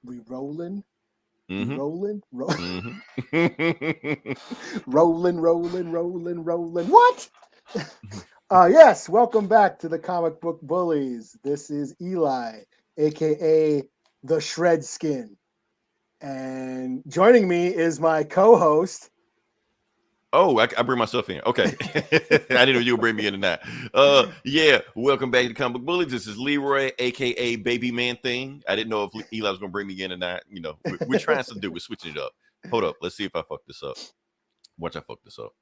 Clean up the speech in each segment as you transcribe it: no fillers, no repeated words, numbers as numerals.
We rolling? Mm-hmm. Rolling? Mm-hmm. Rolling. What? Yes, welcome back to the Comic Book Bullies. This is Eli, aka the Shred Skin. And joining me is my co-host. Oh, I bring myself in. Okay. I didn't know you would bring me in tonight. Yeah, welcome back to the Comic Book Bullies. This is Leroy, aka Baby Man Thing. I didn't know if Eli was gonna bring me in tonight. You know, we're trying something new. We're switching it up. Hold up, let's see if I fuck this up. Watch I fuck this up.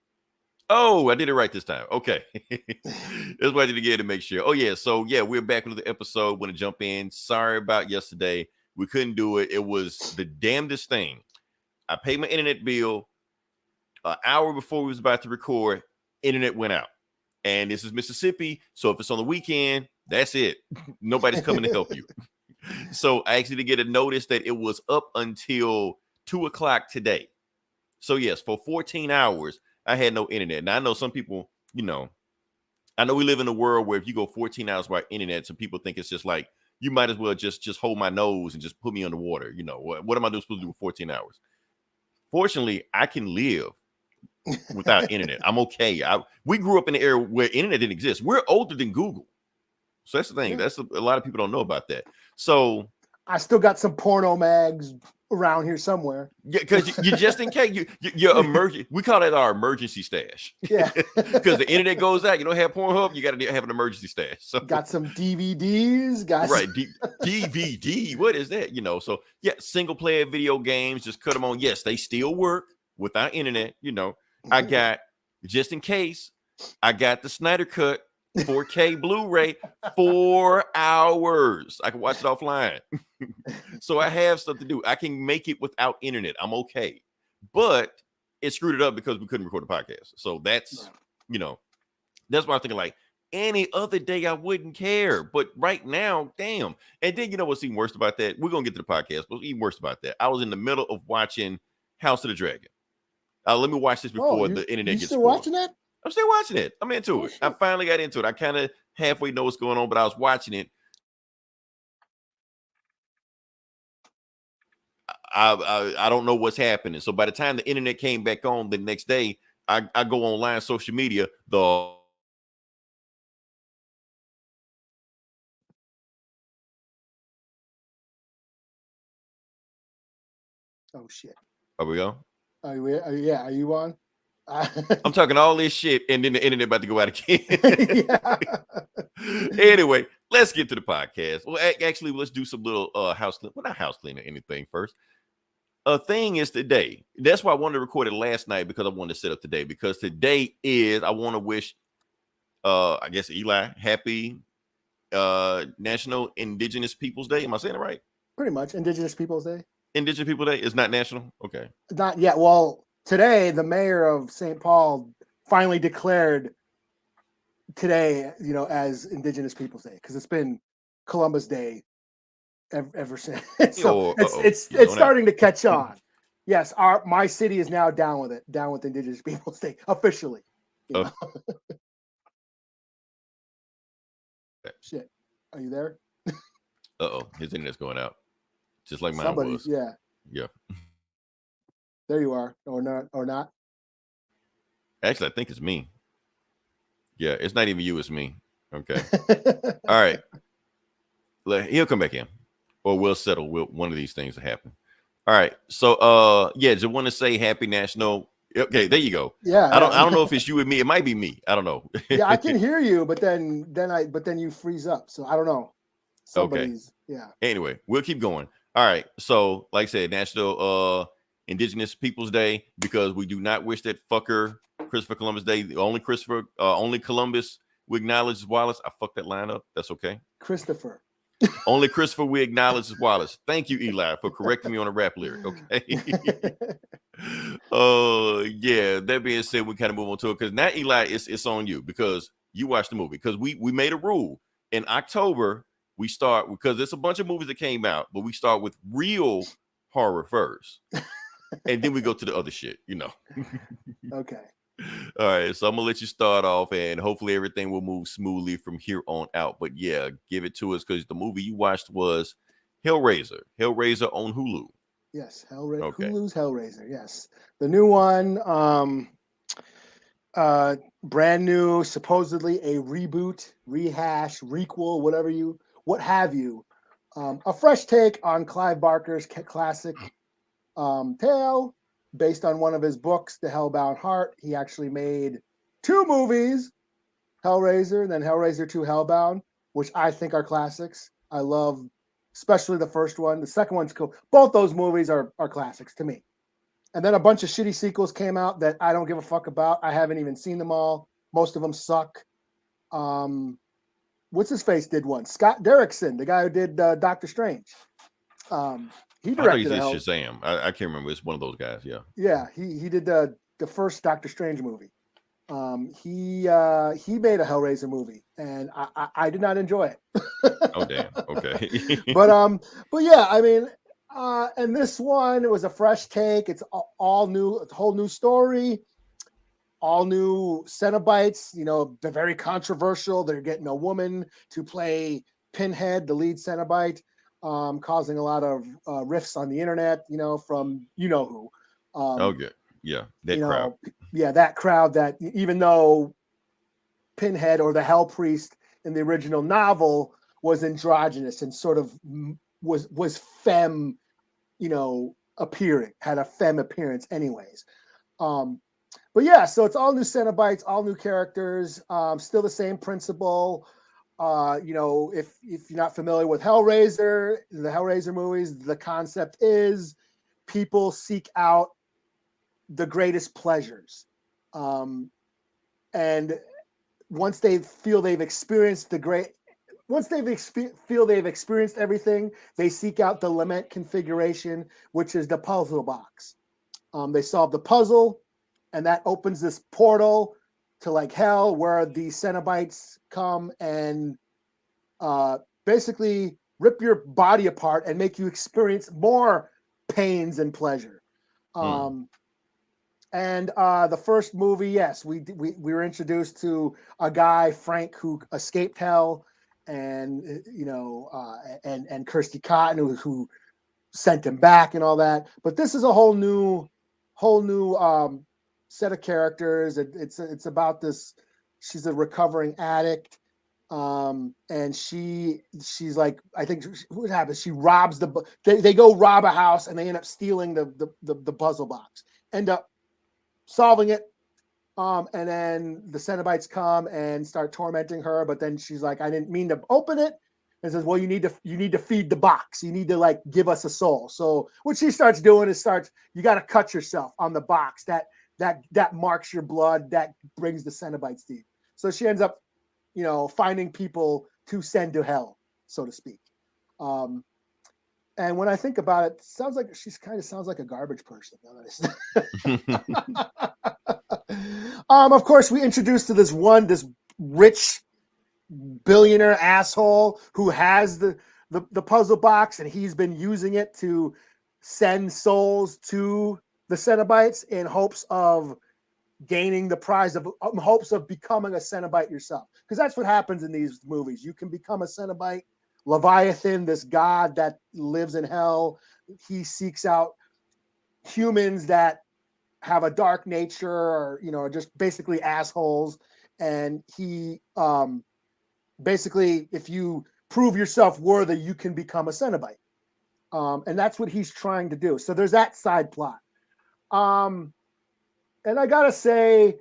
Oh, I did it right this time. Okay. That's what I did again to make sure. Oh, yeah. So, yeah, we're back with the episode. Want to jump in. Sorry about yesterday. We couldn't do it. It was the damnedest thing. I paid my internet bill an hour before we was about to record. Internet went out. And this is Mississippi. So if it's on the weekend, that's it. Nobody's coming to help you. So I actually did get a notice that it was up until 2 o'clock today. So, yes, for 14 hours. I had no internet. Now, I know some people, you know, I know we live in a world where if you go 14 hours without internet, some people think it's just like, you might as well just hold my nose and just put me underwater. You know, what am I supposed to do with 14 hours? Fortunately, I can live without internet. I'm okay. We grew up in an era where internet didn't exist. We're older than Google. So that's the thing. That's a lot of people don't know about that. So I still got some porno mags around here somewhere. Yeah, because you just in case you're emergent. We call that our emergency stash. Yeah, because the internet goes out, you don't have Pornhub, you got to have an emergency stash. So got some DVDs, right, DVD. What is that? You know, so yeah, single player video games. Just cut them on. Yes, they still work without internet. You know, I got just in case. I got the Snyder Cut 4K Blu-ray, 4 hours. I can watch it offline. So I have stuff to do. I can make it without internet. I'm okay. But it screwed it up because we couldn't record a podcast. So that's, you know, that's why I'm thinking like any other day I wouldn't care. But right now, damn. And then you know what's even worse about that? We're going to get to the podcast, but even worse about that. I was in the middle of watching House of the Dragon. Let me watch this before the internet gets spoiled. Watching that? I'm still watching it. I'm into it. I finally got into it. I kind of halfway know what's going on, but I was watching it. I don't know what's happening. So by the time the internet came back on the next day, I go online, social media, oh shit. Are we on? Are you on? I'm talking all this shit, and then the internet about to go out again. Anyway, let's get to the podcast. Well, actually, let's do some little house cleaning. Well, not house cleaning, anything first. A thing is today. That's why I wanted to record it last night because I wanted to set up today. Because today is, I want to wish, I guess, Eli, happy National Indigenous Peoples Day. Am I saying it right? Pretty much. Indigenous Peoples Day. Indigenous People Day is not national? Okay. Not yet. Well, today, the mayor of St. Paul finally declared today, you know, as Indigenous Peoples Day because it's been Columbus Day ever since. So it's starting to catch on. Yes, my city is now down with it, down with Indigenous Peoples Day officially. You know? Shit, are you there? His internet's going out, just like mine was. Yeah. There you are, or not. Actually, I think it's me. Yeah, it's not even you, it's me. Okay. All right. He'll come back in. Or we'll settle. One of these things will happen. All right. So just want to say happy national. Okay, there you go. Yeah. I don't know if it's you and me. It might be me. I don't know. Yeah, I can hear you, but then you freeze up. So I don't know. Somebody's Anyway, we'll keep going. All right. So, like I said, National Indigenous Peoples Day, because we do not wish that fucker Christopher Columbus Day. Only Columbus we acknowledge Wallace. I fucked that line up. That's okay. Christopher. Only Christopher we acknowledge Wallace. Thank you, Eli, for correcting me on a rap lyric. Okay. Yeah. That being said, we kind of move on to it because now, Eli, it's on you because you watched the movie. Because we made a rule in October. We start because there's a bunch of movies that came out, but we start with real horror first, and then we go to the other shit. You know. Okay. All right, so I'm gonna let you start off, and hopefully everything will move smoothly from here on out. But yeah, give it to us because the movie you watched was Hellraiser on Hulu. Yes, Okay. Hulu's Hellraiser. Yes, the new one. Brand new, supposedly a reboot, rehash, requel, what have you. A fresh take on Clive Barker's classic tale, based on one of his books, The Hellbound Heart. He actually made 2 movies, Hellraiser and then Hellraiser 2 Hellbound, which I think are classics. I love, especially the first one. The second one's cool. Both those movies are classics to me. And then a bunch of shitty sequels came out that I don't give a fuck about. I haven't even seen them all. Most of them suck. What's his face did one? Scott Derrickson, the guy who did Doctor Strange. He directed it's Shazam. I can't remember. It's one of those guys. Yeah. Yeah, he did the first Doctor Strange movie. He made a Hellraiser movie, and I did not enjoy it. Oh damn. Okay. But yeah, I mean, and this one, it was a fresh take. It's all new, a whole new story, all new Cenobites. You know, they're very controversial. They're getting a woman to play Pinhead, the lead Cenobite, causing a lot of riffs on the internet. You know, from who. Okay. Yeah, that crowd. That crowd. That even though Pinhead or the Hell Priest in the original novel was androgynous and sort of was femme, appearing, had a femme appearance anyways. But yeah, so it's all new Cenobites, all new characters, still the same principle. If you're not familiar with Hellraiser, the Hellraiser movies, the concept is people seek out the greatest pleasures. And once they feel they've experienced feel they've experienced everything, they seek out the lament configuration, which is the puzzle box. They solve the puzzle, and that opens this portal to like hell, where the Cenobites come and basically rip your body apart and make you experience more pains and pleasure. And the first movie, yes, we were introduced to a guy, Frank, who escaped hell, and and Kirsty Cotton, who sent him back and all that. But this is a whole new set of characters. It's about this. She's a recovering addict, and she's like, I think what happens? She robs they go rob a house, and they end up stealing the puzzle box. End up solving it, and then the Cenobites come and start tormenting her. But then she's like, I didn't mean to open it. And says, well, you need to feed the box. You need to like give us a soul. So what she starts doing is you got to cut yourself on the box that marks your blood, that brings the Cenobites to you. So she ends up, finding people to send to hell, so to speak. And when I think about it, sounds like sounds like a garbage person. Of course, we introduced to this rich billionaire asshole who has the puzzle box, and he's been using it to send souls to the Cenobites in hopes of gaining the prize, in hopes of becoming a Cenobite yourself. Because that's what happens in these movies. You can become a Cenobite. Leviathan, this god that lives in hell, he seeks out humans that have a dark nature, or just basically assholes. And he basically, if you prove yourself worthy, you can become a Cenobite. And that's what he's trying to do. So there's that side plot. And I gotta say,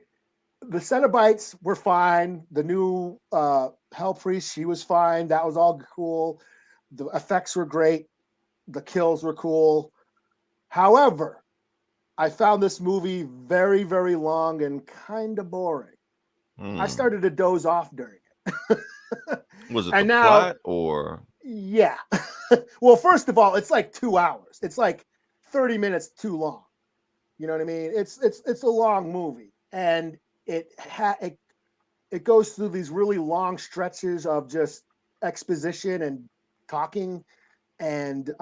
the Cenobites were fine. The new Hell Priest, she was fine. That was all cool. The effects were great. The kills were cool. However, I found this movie very, very long and kind of boring. I started to doze off during it. Was it plot or? Yeah. Well, first of all, it's like 2 hours. It's like 30 minutes too long. You know what I mean? It's a long movie, and it goes through these really long stretches of just exposition and talking, and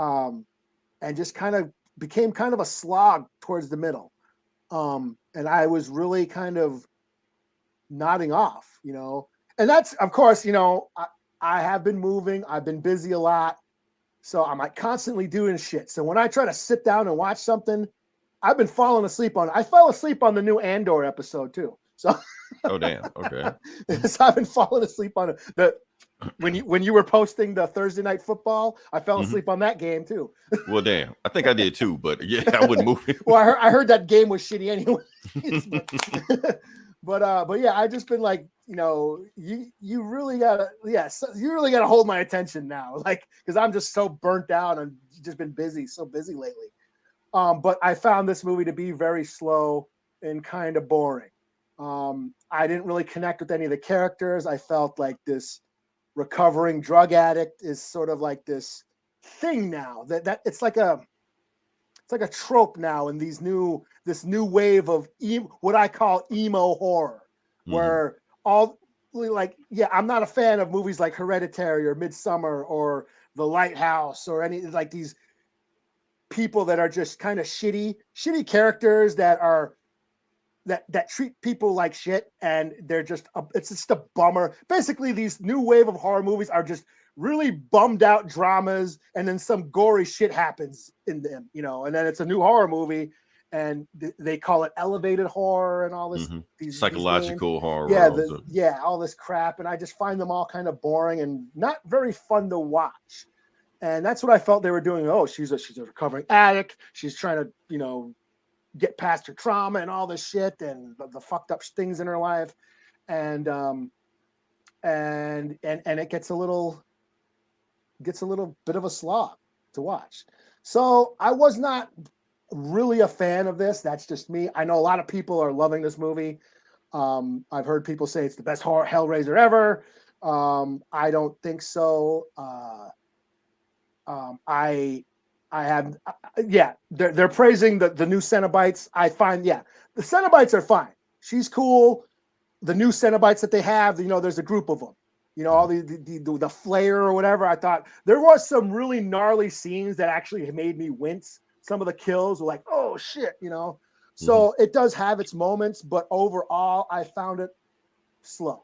just kind of became kind of a slog towards the middle. And I was really kind of nodding off, and that's, of course, I have been moving. I've been busy a lot. So I'm like constantly doing shit. So when I try to sit down and watch something, I've been falling asleep on. I fell asleep on the new Andor episode too. So Oh damn. Okay. so I've been falling asleep on it. When you were posting the Thursday Night Football, I fell asleep on that game too. Well, damn. I think I did too, but yeah, I wouldn't move it. Well, I heard that game was shitty anyway. But yeah, I've just been like, you really gotta, you really gotta hold my attention now, like, because I'm just so burnt out and just been so busy lately. But I found this movie to be very slow and kind of boring. I didn't really connect with any of the characters. I felt like this recovering drug addict is sort of like this thing now that it's like a trope now in this new wave of what I call emo horror, where I'm not a fan of movies like Hereditary or Midsummer or The Lighthouse or any like these people that are just kind of shitty characters that treat people like shit, and they're just it's just a bummer. Basically, these new wave of horror movies are just really bummed out dramas, and then some gory shit happens in them, and then it's a new horror movie, and they call it elevated horror and all this these psychological horror. All this crap, and I just find them all kind of boring and not very fun to watch. And that's what I felt they were doing. Oh, she's a recovering addict. She's trying to, get past her trauma and all this shit and the fucked up things in her life. And it gets a little bit of a slog to watch. So I was not really a fan of this. That's just me. I know a lot of people are loving this movie. I've heard people say it's the best Hellraiser ever. I don't think so. They're praising the new Cenobites. I find, the Cenobites are fine. She's cool. The new Cenobites that they have, there's a group of them, all the Flayer or whatever. I thought there was some really gnarly scenes that actually made me wince. Some of the kills were like, oh shit, So it does have its moments, but overall I found it slow.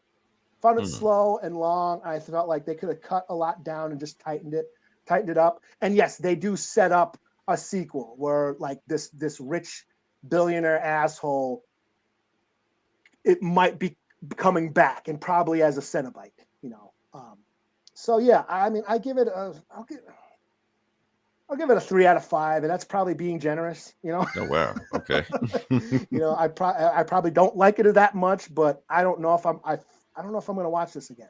Slow and long. I felt like they could have cut a lot down and just tightened it up. And yes, they do set up a sequel where like this rich billionaire asshole, it might be coming back and probably as a Cenobite, So yeah, I mean, I'll give it a 3 out of 5, and that's probably being generous, Oh wow, okay. I probably don't like it that much, but I don't know if I'm going to watch this again.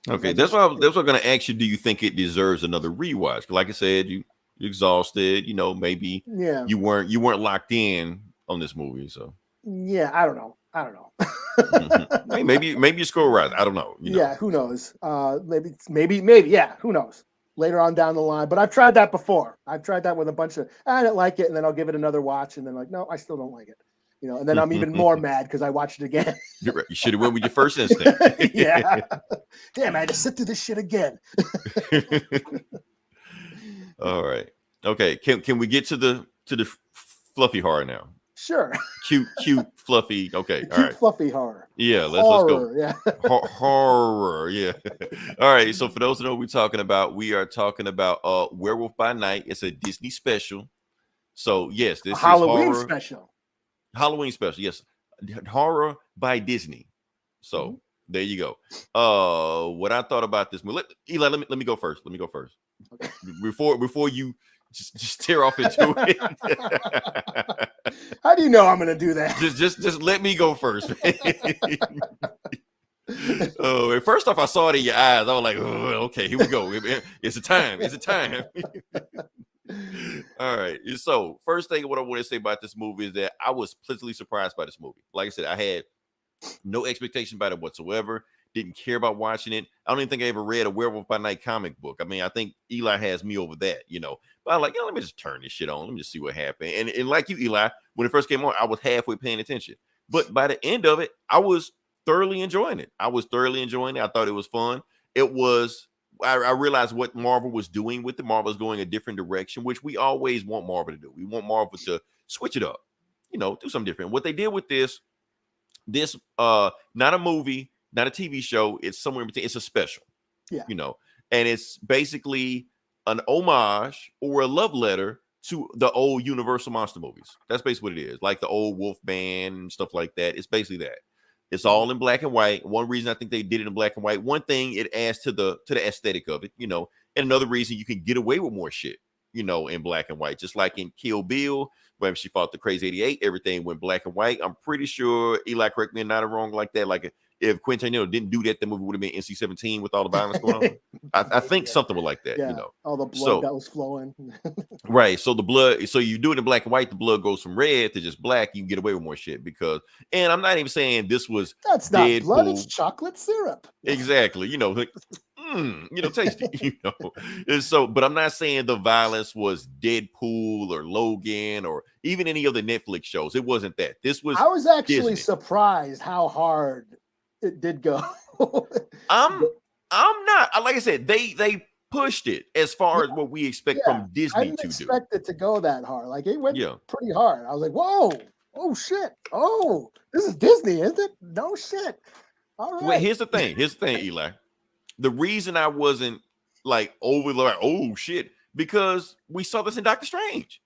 Okay, that's what I'm going to ask you. Do you think it deserves another rewatch? Like I said, you're exhausted. Maybe you weren't locked in on this movie. So yeah, I don't know. Maybe you score right. I don't know. Yeah, who knows? Maybe. Yeah, who knows? Later on down the line. But I've tried that before. I've tried that with a bunch of. I didn't like it, and then I'll give it another watch, and then like, no, I still don't like it. And then I'm even more mad because I watched it again. You're right. You should have went with your first instinct. Yeah. Damn, I had to sit through this shit again. All right. Okay. Can we get to the fluffy horror now? Sure. Cute, fluffy. Okay. All right. Fluffy horror. Yeah. Let's go. Yeah. Horror. Yeah. All right. So for those who know what we're talking about, we are talking about Werewolf by Night. It's a Disney special. So yes, this is Halloween special. Halloween special, yes. Horror by Disney. So there you go. What I thought about this movie. Eli, let me go first. Okay. Before you just tear off into it. How do you know I'm gonna do that? Just let me go first. Oh, first off, I saw it in your eyes. I was like, oh, okay, here we go. It's a time. All right. So first thing, what I want to say about this movie is that I was pleasantly surprised by this movie. Like I said, I had no expectation about it whatsoever. Didn't care about watching it. I don't even think I ever read a Werewolf by Night comic book. I mean, I think Eli has me over that, But I'm like, let me just turn this shit on. Let me just see what happened. And like you, Eli, when it first came on, I was halfway paying attention. But by the end of it, I was thoroughly enjoying it. I thought it was fun. I realized what Marvel was doing with it. Marvel was going a different direction, which we always want Marvel to do. We want Marvel to switch it up, do something different. What they did with this not a movie, not a TV show. It's somewhere in between. It's a special, and it's basically an homage or a love letter to the old Universal monster movies. That's basically what it is. Like the old Wolfman and stuff like that. It's basically that. It's all in black and white. One reason I think they did it in black and white. One thing, it adds to the aesthetic of it, and another reason you can get away with more shit, in black and white. Just like in Kill Bill, when she fought the Crazy 88, everything went black and white. I'm pretty sure, Eli, correct me if I'm not wrong like that. Like if Quentin Tarantino didn't do that, the movie would have been NC-17 with all the violence going on. I think something was like that, all the blood that was flowing. Right. So the blood, so you do it in black and white, the blood goes from red to just black. You can get away with more shit and I'm not even saying this was that's not Deadpool. Blood, it's chocolate syrup. Exactly. Tasty. And so, but I'm not saying the violence was Deadpool or Logan or even any of the Netflix shows. It wasn't that. This was. I was actually surprised how hard it did go. I'm not. Like I said, they pushed it as far as what we expect from Disney I didn't expect it to go that hard. Like it went pretty hard. I was like, whoa, oh shit, oh, this is Disney, isn't it? No shit. All right. Well, here's the thing, Eli. The reason I wasn't like oh shit, because we saw this in Doctor Strange.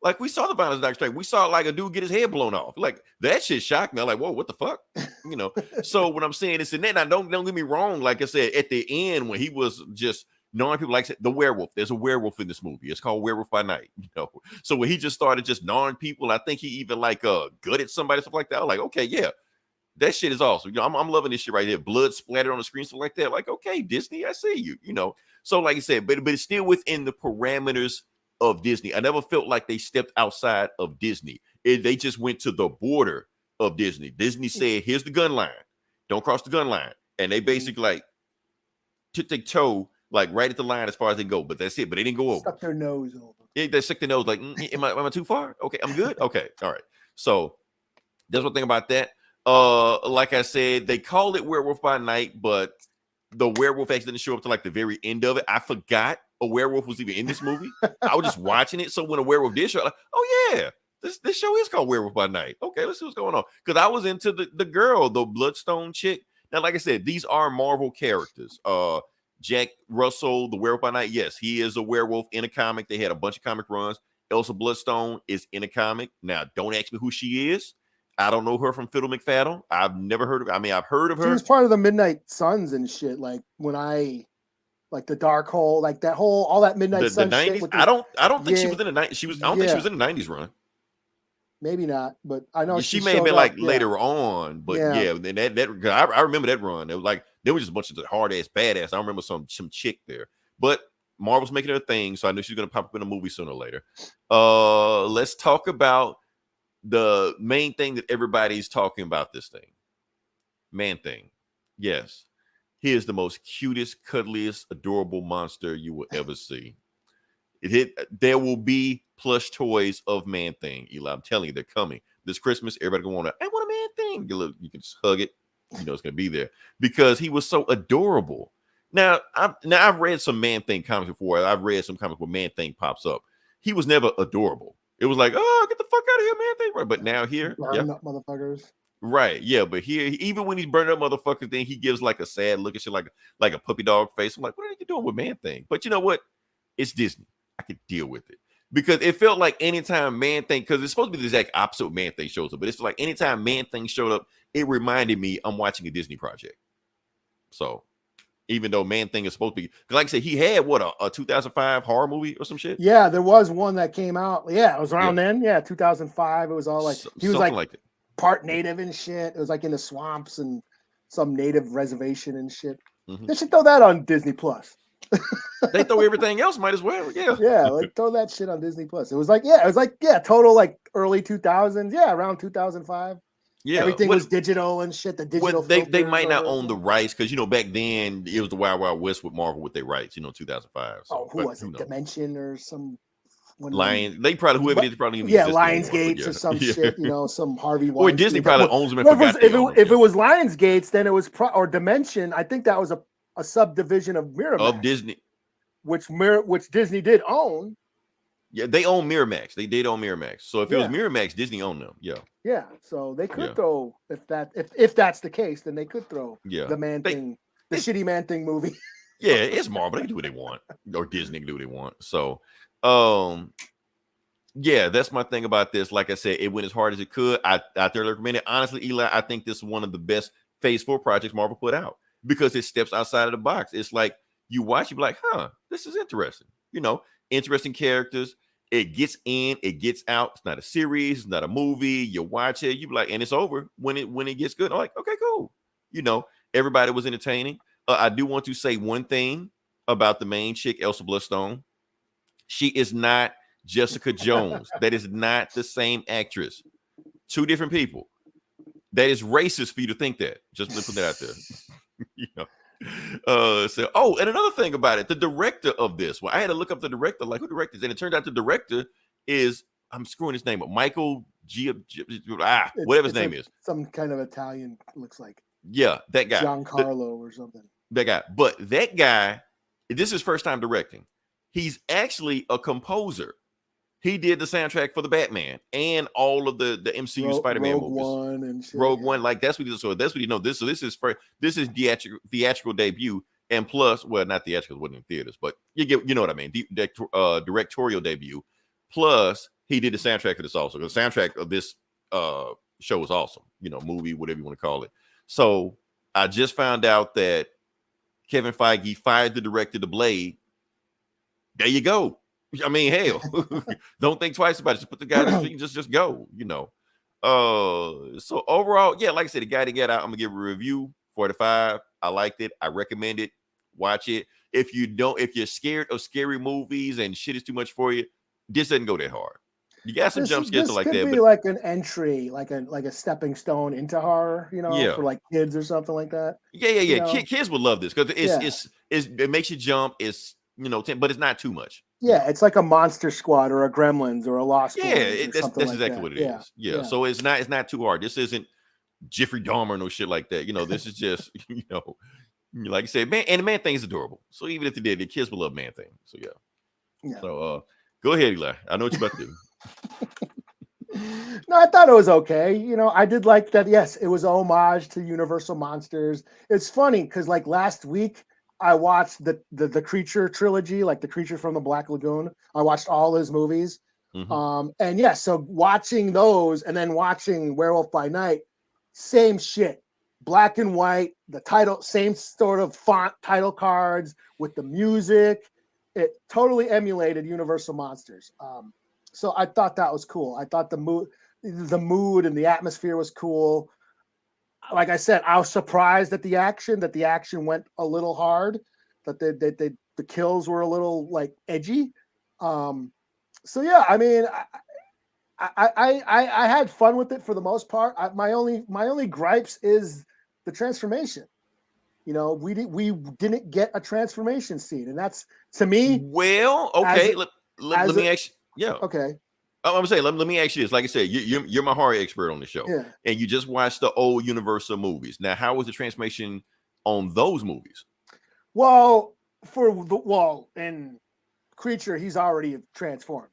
Like we saw the violence in Doctor Strange. We saw like a dude get his head blown off. Like that shit shocked me. I'm like, whoa, what the fuck? So what I'm saying is, and then don't get me wrong. Like I said, at the end when he was just gnawing people, like the werewolf. There's a werewolf in this movie. It's called Werewolf by Night. So when he just started just gnawing people, I think he even like gutted somebody, stuff like that. I was like, okay, yeah. That shit is awesome. I'm loving this shit right here. Blood splattered on the screen, stuff like that. Like, okay, Disney, I see you. So like I said, but it's still within the parameters of Disney. I never felt like they stepped outside of Disney. They just went to the border of Disney. Disney said, "Here's the gun line. Don't cross the gun line." And they basically like took their toe like right at the line as far as they go. But that's it. But they didn't go over. Stuck their nose over. Yeah, they stuck their nose. Like, am I too far? Okay, I'm good. Okay, all right. So that's one thing about that. Like I said, they called it Werewolf by Night, but the werewolf actually didn't show up to like the very end of it. I forgot a werewolf was even in this movie. I was just watching it. So when a werewolf did show up, like, oh yeah, this show is called Werewolf by Night. Okay, let's see what's going on. Because I was into the girl, the Bloodstone chick. Now, like I said, these are Marvel characters. Jack Russell, the Werewolf by Night, yes, he is a werewolf in a comic. They had a bunch of comic runs. Elsa Bloodstone is in a comic. Now, don't ask me who she is. I don't know her from Fiddle McFaddle. I've never heard of her. I mean, I've heard of her. She was part of the Midnight Suns and shit. Like when like the Dark Hole, like that whole, all that Midnight Suns. The 90s? I don't think she was in the 90s. I don't think she was in the 90s run. Maybe not, but I know she may have been like later on. But yeah, and I remember that run. It was like there was just a bunch of hard ass badass. I remember some chick there, but Marvel's making her a thing, so I knew she's gonna pop up in a movie sooner or later. Let's talk about the main thing that everybody's talking about. This thing, Man-Thing. Yes, he is the most cutest, cuddliest, adorable monster you will ever see. There will be plush toys of Man-Thing, Eli. I'm telling you, they're coming this Christmas. Everybody gonna want I want a Man-Thing. You can just hug it. It's gonna be there because he was so adorable. Now I've read some Man-Thing comics before. I've read some comics where Man-Thing pops up. He was never adorable. It was like, oh, get the fuck out of here, Man-Thing. Right, but now here, burn up motherfuckers. Right, yeah, but here, even when he's burning up motherfuckers, then he gives like a sad look at shit, like a puppy dog face. I'm like, what are you doing with Man-Thing? But you know what? It's Disney. I could deal with it because it felt like anytime Man-Thing, because it's supposed to be the exact opposite of Man-Thing shows up, but it's like anytime Man-Thing showed up, it reminded me I'm watching a Disney project. So even though Man-Thing is supposed to be, like I said, he had a 2005 horror movie or some shit. Yeah, there was one that came out. Yeah, it was around then. Yeah, 2005. It was all like he was like part native and shit. It was like in the swamps and some native reservation and shit. Mm-hmm. They should throw that on Disney Plus. They throw everything else, might as well. Yeah, like throw that shit on Disney Plus. It was like total like early 2000s. Yeah, around 2005. Yeah, everything was digital and shit. The digital. They might not own the rights because back then it was the Wild Wild West with Marvel with their rights. 2005. So, who was it? Dimension or some Lions. They probably whoever it is probably Lionsgate or some shit. Some Harvey Weinstein. Or Disney probably owns them. If it was Lionsgate, then it was or Dimension. I think that was a subdivision of Miramax of Disney, which Disney did own. Yeah, they own Miramax. They did own Miramax. So if it was Miramax, Disney owned them. Yeah. Yeah. So they could throw if that's the case, then they could throw the Man-Thing, the shitty Man-Thing movie. Yeah, it's Marvel. They can do what they want, or Disney can do what they want. So, um, yeah, that's my thing about this. Like I said, it went as hard as it could. I thoroughly recommend it. Honestly, Eli, I think this is one of the best Phase 4 projects Marvel put out because it steps outside of the box. It's like you watch, you be like, huh, this is interesting. Interesting characters. It gets in, it gets out. It's not a series, it's not a movie. You watch it, you be like, and it's over when it gets good. I'm like, okay, cool. Everybody was entertaining. I do want to say one thing about the main chick, Elsa Bloodstone. She is not Jessica Jones. That is not the same actress. Two different people. That is racist for you to think that. Just to put that out there. And another thing about it, the director of this. Well, I had to look up the director, like who directed it, and it turned out the director is, I'm screwing his name up, Michael whatever his name is. Some kind of Italian, looks like. Yeah, that guy. Giancarlo or something. That guy. But that guy, this is his first time directing. He's actually a composer. He did the soundtrack for the Batman and all of the MCU Spider-Man Rogue movies. One and shit. Rogue One, like that's what he does. So that's what he knows. This is theatrical debut, and plus, well, not theatrical, it wasn't in theaters, but you know what I mean. Directorial debut. Plus, he did the soundtrack for this also. The soundtrack of this show was awesome. Movie, whatever you want to call it. So I just found out that Kevin Feige fired the director of The Blade. There you go. I mean, hell, don't think twice about it. Just put the guy in the just go, So overall, yeah, like I said, the guy that got out, I'm gonna give a review 4-5. I liked it. I recommend it. Watch it. If you're scared of scary movies and shit is too much for you, this doesn't go that hard. You got some jump scares like that. This could be like an entry, like a stepping stone into horror, for like kids or something like that. Yeah. Kids would love this because it makes you jump. It's but it's not too much. Yeah, it's like a Monster Squad or a Gremlins or a Lost Boys. Yeah, that's exactly what it is. Yeah, so it's not too hard. This isn't Jeffrey Dahmer, no shit like that. This is just like I said, man. And the Man Thing is adorable. So even if they did, the kids will love Man Thing. So yeah. So go ahead, Eli. I know what you're about to do. No, I thought it was okay. I did like that. Yes, it was a homage to Universal Monsters. It's funny because like last week I watched the Creature trilogy, like the Creature from the Black Lagoon. I watched all his movies. Mm-hmm. So watching those and then watching Werewolf by Night, same shit. Black and white, the title, same sort of font title cards with the music. It totally emulated Universal Monsters. So I thought that was cool. I thought the mood and the atmosphere was cool. Like I said, I was surprised at the action went a little hard, that the kills were a little like edgy. So yeah, I mean, I had fun with it for the most part. My only gripes is the transformation. We didn't get a transformation scene, and that's to me. Well, okay, let me ask. Yeah. Okay. I'm saying, let me ask you this. Like I said, you're my horror expert on the show, and you just watched the old Universal movies. Now, how was the transformation on those movies? Well, in Creature, he's already transformed.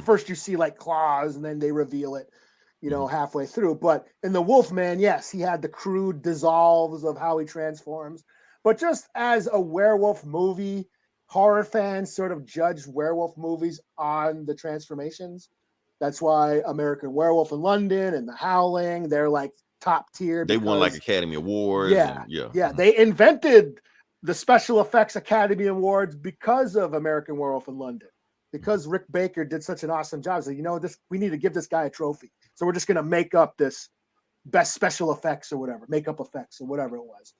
First you see like claws, and then they reveal it, halfway through. But in the Wolfman, yes, he had the crude dissolves of how he transforms. But just as a werewolf movie, horror fans sort of judge werewolf movies on the transformations. That's why American Werewolf in London and The Howling, they're like top tier. They won like Academy Awards. Yeah. They invented the Special Effects Academy Awards because of American Werewolf in London, because Rick Baker did such an awesome job. So, we need to give this guy a trophy. So we're just going to make up this best special effects or whatever, makeup effects or whatever it was.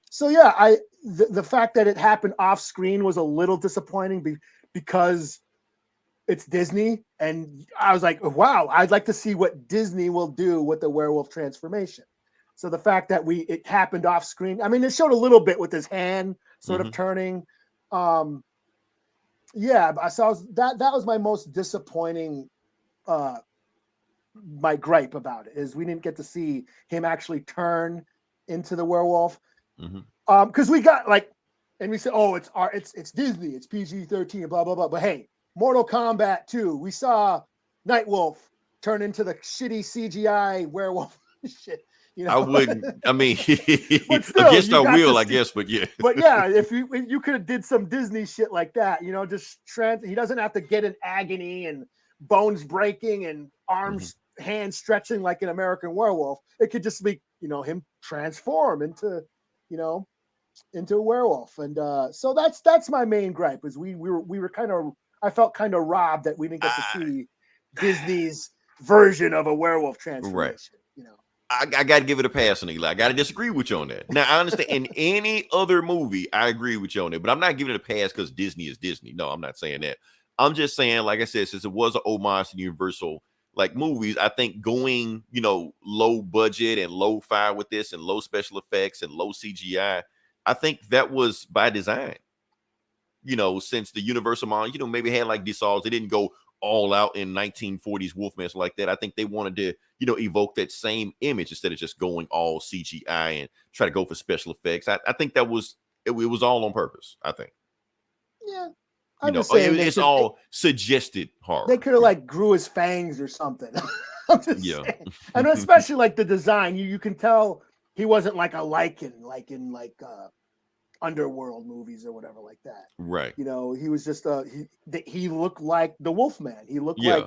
So yeah, the fact that it happened off screen was a little disappointing because it's Disney, and I was like, wow, I'd like to see what Disney will do with the werewolf transformation. So the fact that it happened off screen, I mean, it showed a little bit with his hand sort of turning. So that was my most disappointing, my gripe about it, is we didn't get to see him actually turn into the werewolf. Because we got and we said, oh, it's Disney, it's PG-13, blah blah blah. But hey, Mortal Kombat 2, we saw Nightwolf turn into the shitty CGI werewolf shit. I wouldn't. I mean, But still, against you our got will, to I see- guess. But yeah, But yeah, if you could have did some Disney shit like that, just he doesn't have to get in agony and bones breaking and arms, hands stretching like an American Werewolf. It could just be, him transform into, into a werewolf. And so that's my main gripe is we were kind of, I felt kind of robbed that we didn't get to see Disney's version of a werewolf transformation. I got to give it a pass on Eli. I got to disagree with you on that. Now, I understand in any other movie, I agree with you on it, but I'm not giving it a pass because Disney is Disney. No, I'm not saying that. I'm just saying, like I said, since it was an homage to Universal movies, I think going, low budget and low fi with this and low special effects and low CGI, I think that was by design. Since the Universal model, maybe had like Dissolves, they didn't go all out in 1940s Wolfman like that. I think they wanted to, evoke that same image instead of just going all CGI and try to go for special effects. I think that was it was all on purpose. I think. Yeah, I'm just saying it's all suggested horror. They could have grew his fangs or something. I'm just saying. And especially the design, you can tell he wasn't like a lichen, like in Underworld movies or whatever like that. Right. He was just he looked like the Wolfman. He looked like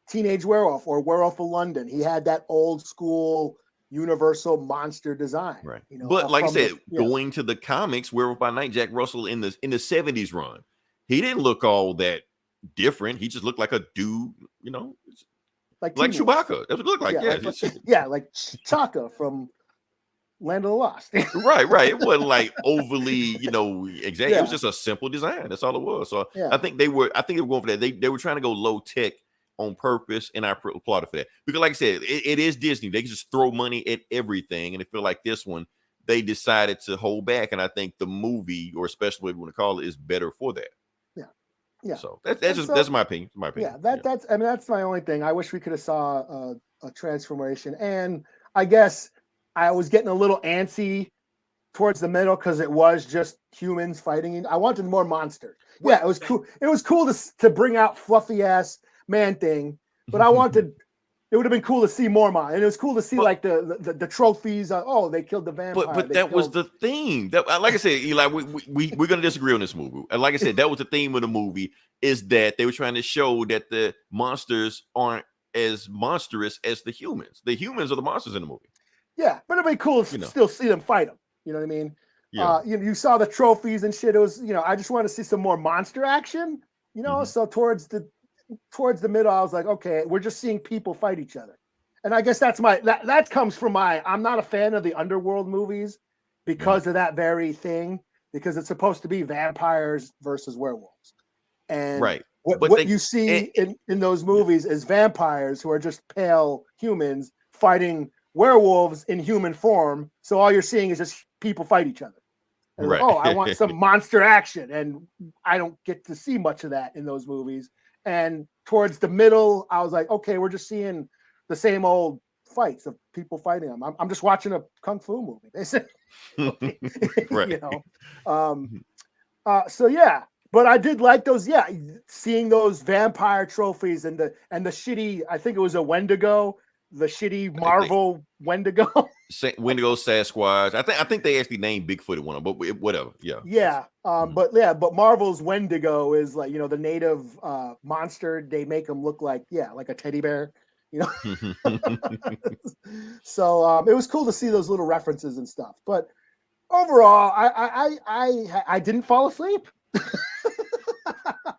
Teenage Werewolf or Werewolf of London. He had that old school Universal monster design. Right. But like I said, going to the comics, Werewolf by Night, Jack Russell in the 70s run, he didn't look all that different. He just looked like a dude, like Chewbacca. That's what it looked like. Like Chaka from Land of the Lost. right. It wasn't overly, exactly. Yeah. It was just a simple design. That's all it was. So I think they were going for that. They were trying to go low tech on purpose, and I applauded for that. Because like I said, it is Disney. They can just throw money at everything. And I feel like this one, they decided to hold back. And I think the movie, or especially what we want to call it, is better for that. Yeah. So that's my opinion. Yeah, that's my only thing. I wish we could have saw a transformation. And I guess I was getting a little antsy towards the middle because it was just humans fighting. I wanted more monster. Yeah, it was cool. It was cool to bring out fluffy ass man thing, but I wanted. It would have been cool to see more and it was cool to see the trophies. They killed the vampire. But that was the theme. That, like I said, Eli, we're gonna disagree on this movie. And like I said, that was the theme of the movie, is that they were trying to show that the monsters aren't as monstrous as the humans. The humans are the monsters in the movie. Yeah, but it'd be cool to still see them fight them. You know what I mean? Yeah. You saw the trophies and shit. It was, I just want to see some more monster action. So towards the middle, I was like, okay, we're just seeing people fight each other. And I guess that comes from I'm not a fan of the Underworld movies because of that very thing, because it's supposed to be vampires versus werewolves. And what you see in those movies is vampires who are just pale humans fighting werewolves in human form. So all you're seeing is just people fight each other. And I want some monster action. And I don't get to see much of that in those movies. And towards the middle, I was like, okay, we're just seeing the same old fights of people fighting them. I'm just watching a kung fu movie, basically. Right. So yeah, but I did like those. Yeah, seeing those vampire trophies and the shitty. I think it was a Wendigo, the shitty Marvel Wendigo. Wendigo, Sasquatch. I think they actually named Bigfoot at one of them, but whatever. Yeah. Yeah. But Marvel's Wendigo is the native monster. They make them look like a teddy bear. So it was cool to see those little references and stuff. But overall, I didn't fall asleep.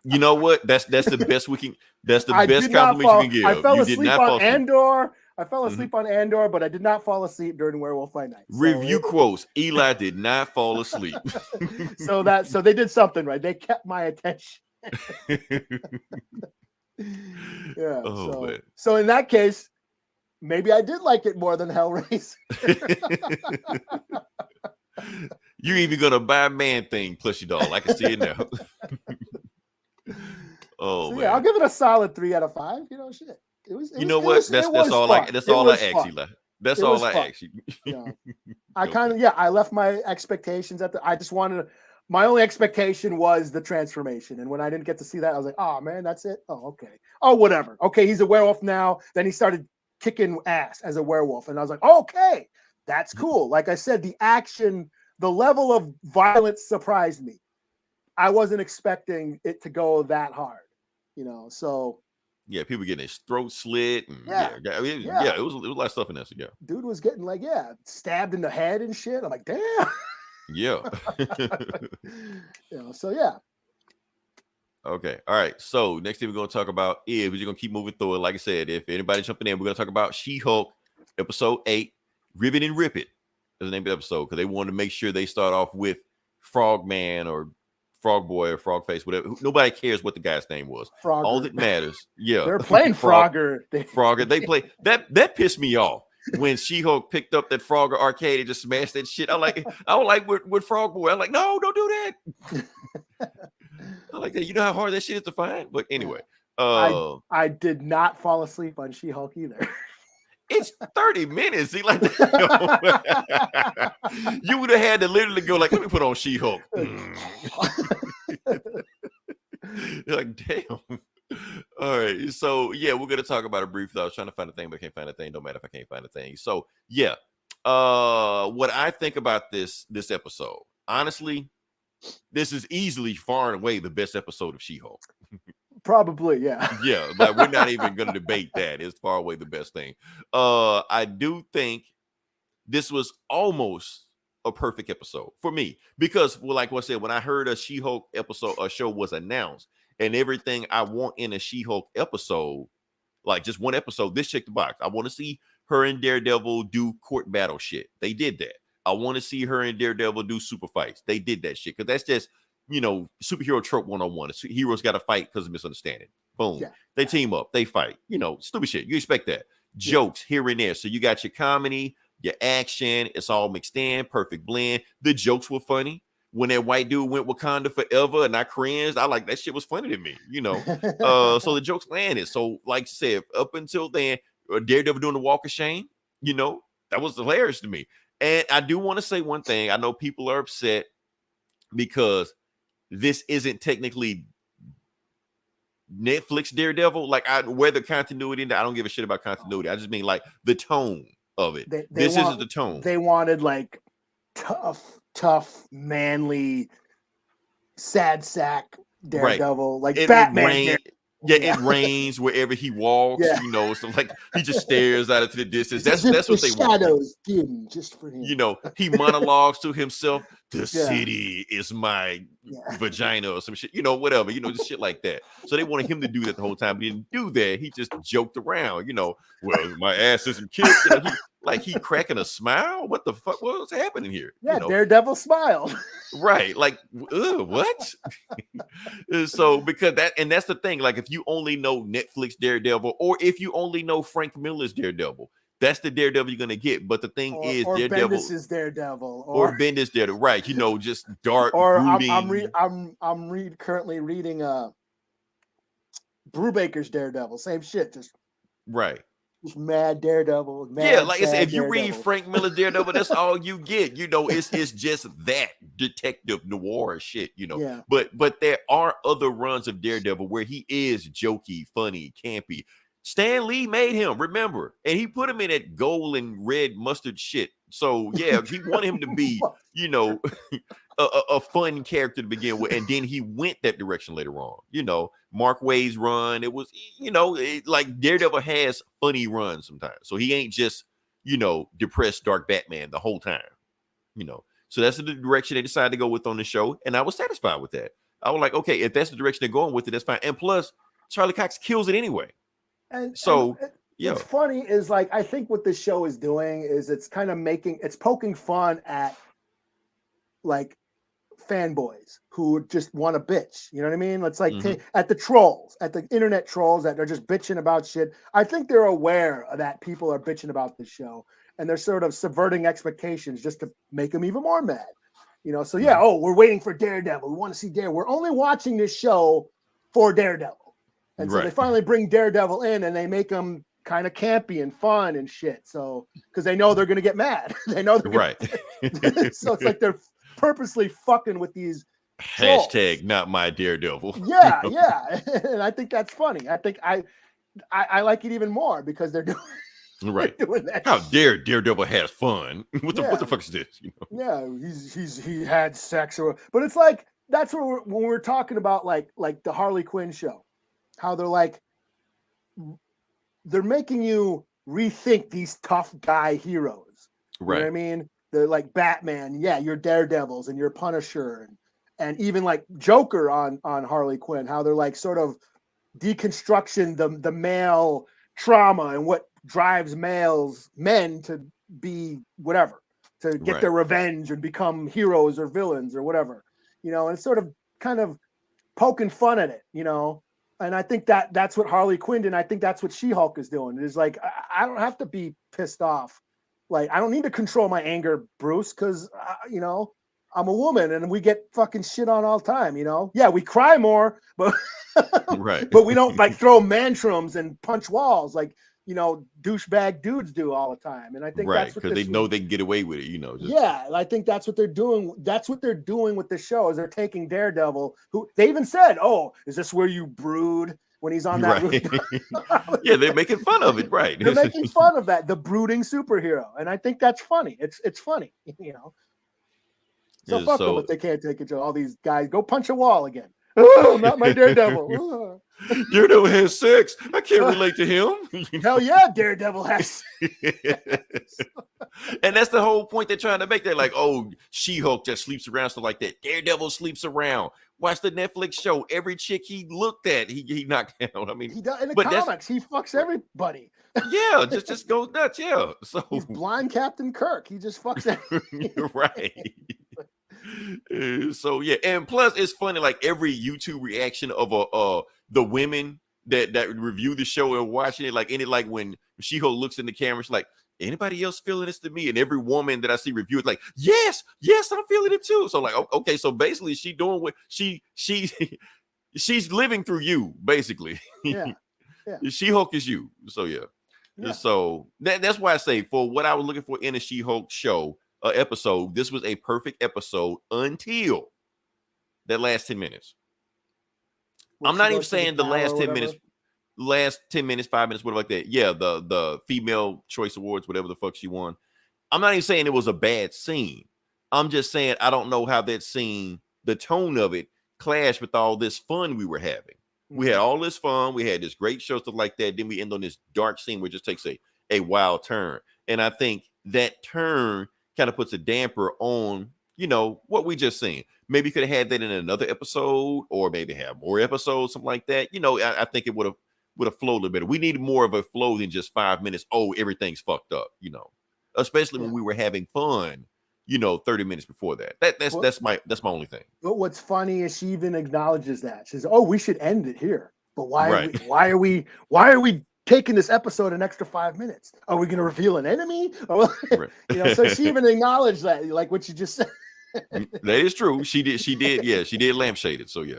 You know what? That's the best we can. That's the best compliment you can give. I fell asleep on Andor. I fell asleep on Andor, but I did not fall asleep during Werewolf by Night. Review quotes: Eli did not fall asleep. So they did something right. They kept my attention. Yeah. So in that case, maybe I did like it more than Hellraiser. You're even gonna buy Man-Thing plushie doll. I can see it now. Man. Yeah, I'll give it a solid 3 out of 5. Shit. That's all I ask, Eli. That's all I ask you. I left my expectations I just wanted my only expectation was the transformation. And when I didn't get to see that, I was like, oh man, that's it. Oh, okay. Oh, whatever. Okay. He's a werewolf now. Then he started kicking ass as a werewolf. And I was like, okay, That's cool. Like I said, the action, the level of violence surprised me. I wasn't expecting it to go that hard, so. Yeah, people getting his throat slit. And Yeah. It was a lot of stuff in there. So yeah. Dude was getting stabbed in the head and shit. I'm like, damn. Yeah. So yeah. Okay. All right. So next thing we're going to talk about is we're going to keep moving through it. Like I said, if anybody jumping in, we're going to talk about She-Hulk episode 8, Ribbit and Ribbit is the name of the episode, because they wanted to make sure they start off with Frogman or Frog Boy or Frog Face, whatever. Nobody cares what the guy's name was. Frogger. All that matters. Yeah. They're playing Frogger. Frogger. They play that pissed me off. When She-Hulk picked up that Frogger arcade and just smashed that shit. I was like with Frog Boy. I'm like, no, don't do that. I like that. You know how hard that shit is to find? But anyway. I did not fall asleep on She-Hulk either. It's 30 minutes. See, like you would have had to literally go like, let me put on She-Hulk. You're like, damn. All right. So yeah, we're gonna talk about it briefly. I was trying to find a thing, but I can't find a thing. Don't matter if I can't find a thing. So yeah. What I think about this episode, honestly, this is easily far and away the best episode of She-Hulk. Probably, yeah. Yeah, like we're not even gonna debate that. It's far away the best thing. I do think this was almost a perfect episode for me, because, well, like I said, when I heard a She-Hulk episode, a show was announced, and everything I want in a She-Hulk episode, like just one episode, this checked the box. I want to see her and Daredevil do court battle shit. They did that. I want to see her and Daredevil do super fights. They did that shit, because that's just, superhero trope 101. Heroes got to fight because of misunderstanding. Boom. Yeah. They team up. They fight. Stupid shit. You expect that. Jokes here and there. So you got your comedy, your action. It's all mixed in. Perfect blend. The jokes were funny. When that white dude went Wakanda forever and I cringed, I like that shit was funny to me, So the jokes landed. So like I said, up until then, Daredevil doing the walk of shame, that was hilarious to me. And I do want to say one thing. I know people are upset because this isn't technically Netflix Daredevil. Like, where the continuity, I don't give a shit about continuity. I just mean like the tone of it. This isn't the tone. They wanted like tough, manly, sad sack Daredevil, right. Like Batman. It rains wherever he walks, so like he just stares out into the distance. That's what they want. Shadows dim just for him. He monologues to himself. The city is my vagina or some shit, whatever, just shit like that. So they wanted him to do that the whole time, but he didn't do that. He just joked around, well, my ass isn't kicked. He cracking a smile. What the fuck was happening here? Yeah, Daredevil smiled. Right. Like, what? So because that's the thing. Like, if you only know Netflix Daredevil, or if you only know Frank Miller's Daredevil, that's the Daredevil you're gonna get. But the thing is, Daredevil Bendis is Daredevil, or Bendis Daredevil, right? Just dark. Or brooding. I'm currently reading Brubaker's Daredevil. Same shit, just right. Just mad Daredevil. Like I said, if you read Frank Miller's Daredevil, that's all you get. It's just that detective noir shit. Yeah. But there are other runs of Daredevil where he is jokey, funny, campy. Stan Lee made him, remember, and he put him in that gold and red mustard shit. So yeah, he wanted him to be, a fun character to begin with, and then he went that direction later on. Mark Waid's run, it was, like Daredevil has funny runs sometimes, so he ain't just, depressed dark Batman the whole time. So that's the direction they decided to go with on the show, and I was satisfied with that. I was like, okay, if that's the direction they're going with it, that's fine. And plus, Charlie Cox kills it anyway. And so what's funny is, like, I think what this show is doing is it's kind of poking fun at like fanboys who just want to bitch. You know what I mean? It's like at the trolls, at the internet trolls that are just bitching about shit. I think they're aware that people are bitching about this show, and they're sort of subverting expectations just to make them even more mad. So yeah, we're waiting for Daredevil. We want to see Daredevil. We're only watching this show for Daredevil. And so they finally bring Daredevil in, and they make him kind of campy and fun and shit. So, because they know they're going to get mad. They know they're right. So it's like they're purposely fucking with these trolls. Hashtag not my Daredevil. Yeah. And I think that's funny. I think I like it even more because they're doing Right. doing that. How dare Daredevil has fun? What the fuck is this? He had sex, but it's like that's what when we're talking about like the Harley Quinn show, how they're making you rethink these tough guy heroes. Right. You know what I mean? They're like Batman, you're Daredevils and you're Punisher, and even like Joker on Harley Quinn, how they're like sort of deconstruction the male trauma and what drives men to be whatever, to get their revenge and become heroes or villains or whatever, and it's sort of kind of poking fun at it, and I think that's what Harley Quinn did, and I think that's what She-Hulk is doing. It is like, I don't have to be pissed off. Like, I don't need to control my anger, Bruce, because, I'm a woman and we get fucking shit on all the time, Yeah, we cry more, but but we don't like throw tantrums and punch walls like, douchebag dudes do all the time. And I think that's what because they know they can get away with it, I think that's what they're doing. That's what they're doing with the show, is they're taking Daredevil, who they even said, "Oh, is this where you brood?" When he's on that roof. Yeah, they're making fun of it, right? They're making fun of that, the brooding superhero, and I think that's funny. It's funny, So fuck them if they can't take it. All these guys go punch a wall again. Oh, not my Daredevil. Daredevil has sex. I can't relate to him. Hell yeah, Daredevil has sex. And that's the whole point they're trying to make. They're like, oh, She-Hulk just sleeps around, stuff like that. Daredevil sleeps around. Watch the Netflix show. Every chick he looked at, he knocked down. I mean, he does in the comics. He fucks everybody. Yeah, just goes nuts. Yeah, so he's blind Captain Kirk. He just fucks everybody. Right. So yeah, and plus it's funny. Like every YouTube reaction of the women that review the show and watching it, like when She-Hulk looks in the camera, she's like, anybody else feeling this to me? And every woman that I see review it, like, yes, I'm feeling it too. So like, okay, so basically she doing what she's living through you, basically. Yeah. She-Hulk is you. So yeah. So that's why I say, for what I was looking for in a She-Hulk show episode, this was a perfect episode until that last 10 minutes. I'm not even saying the last 10 minutes. Last 10 minutes, 5 minutes, whatever like that. Yeah, the female choice awards, whatever the fuck she won. I'm not even saying it was a bad scene. I'm just saying I don't know how that scene, the tone of it, clashed with all this fun we were having. We had all this fun. We had this great show, stuff like that. Then we end on this dark scene where it just takes a wild turn. And I think that turn kind of puts a damper on, what we just seen. Maybe could have had that in another episode, or maybe have more episodes, something like that. I think it would have flowed a little better. We need more of a flow than just 5 minutes. Oh, everything's fucked up, especially when we were having fun, 30 minutes before that. That's my only thing. But what's funny is she even acknowledges that. She says, "Oh, we should end it here." But why are we taking this episode an extra 5 minutes? Are we going to reveal an enemy? So she even acknowledged that, like what you just said. That is true. She did. Yeah, she did lampshade it. So yeah.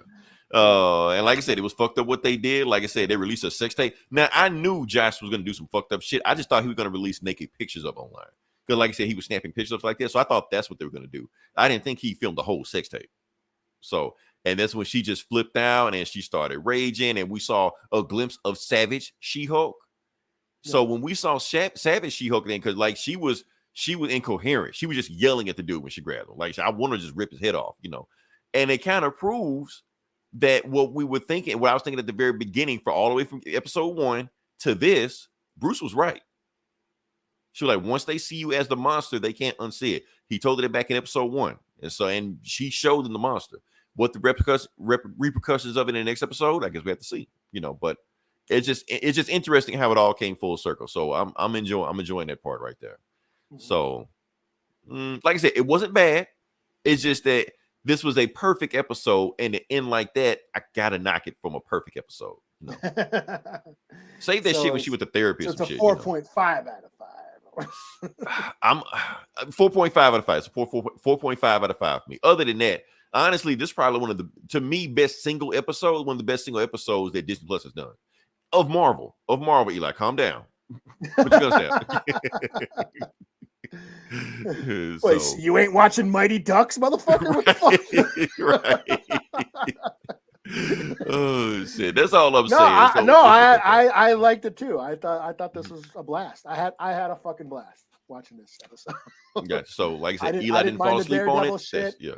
And like I said, it was fucked up what they did. Like I said, they released a sex tape. Now I knew Josh was going to do some fucked up shit. I just thought he was going to release naked pictures up online, because like I said, he was snapping pictures up like that. So I thought that's what they were going to do. I didn't think he filmed the whole sex tape. So, and that's when she just flipped out and she started raging, and we saw a glimpse of Savage She-Hulk. So when we saw Savage She-Hulk, then, because like she was incoherent. She was just yelling at the dude when she grabbed him. Like, I want to just rip his head off, And it kind of proves that what we were thinking, what I was thinking at the very beginning, for all the way from episode 1 to this, Bruce was right. She was like, once they see you as the monster, they can't unsee it. He told it back in episode 1. And she showed them the monster. What the repercussions of it in the next episode, I guess we have to see, but it's just interesting how it all came full circle. So I'm enjoying that part right there. So like I said, it wasn't bad. It's just that this was a perfect episode, and to end like that, I gotta knock it from a perfect episode. Save that shit when she went to therapy. So or some it's a shit, 4.5 out of 5. I'm 4.5 out of 5. So 4.5 out of 5 for me. Other than that, honestly, this is probably one of the, to me, best single episodes. One of the best single episodes that Disney Plus has done of Marvel. Eli, calm down. Put your guns down. Wait, so you ain't watching Mighty Ducks, motherfucker? What the fuck? Right. Oh shit, that's all I'm No, saying. I liked it too. I thought this was a blast. I had a fucking blast watching this episode. Yeah. So, like I said, I Eli didn't didn't fall mind the asleep on Daredevil it. shit. Yeah.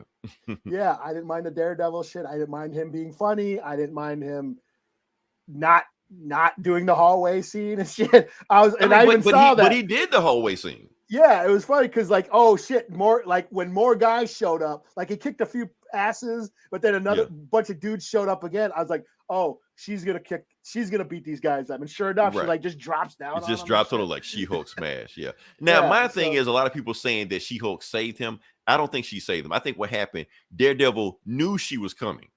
Yeah, I didn't mind the Daredevil shit. I didn't mind him being funny. I didn't mind him not doing the hallway scene and shit. I even saw that. But he did the hallway scene. Yeah, it was funny because like, oh shit, more like when more guys showed up, like he kicked a few asses, but then another bunch of dudes showed up again. I was like, oh, she's gonna beat these guys up. And sure enough, she like just drops down. It just drops on her like She-Hulk smash. Yeah. Now my thing is a lot of people saying that She-Hulk saved him. I don't think she saved him. I think what happened, Daredevil knew she was coming.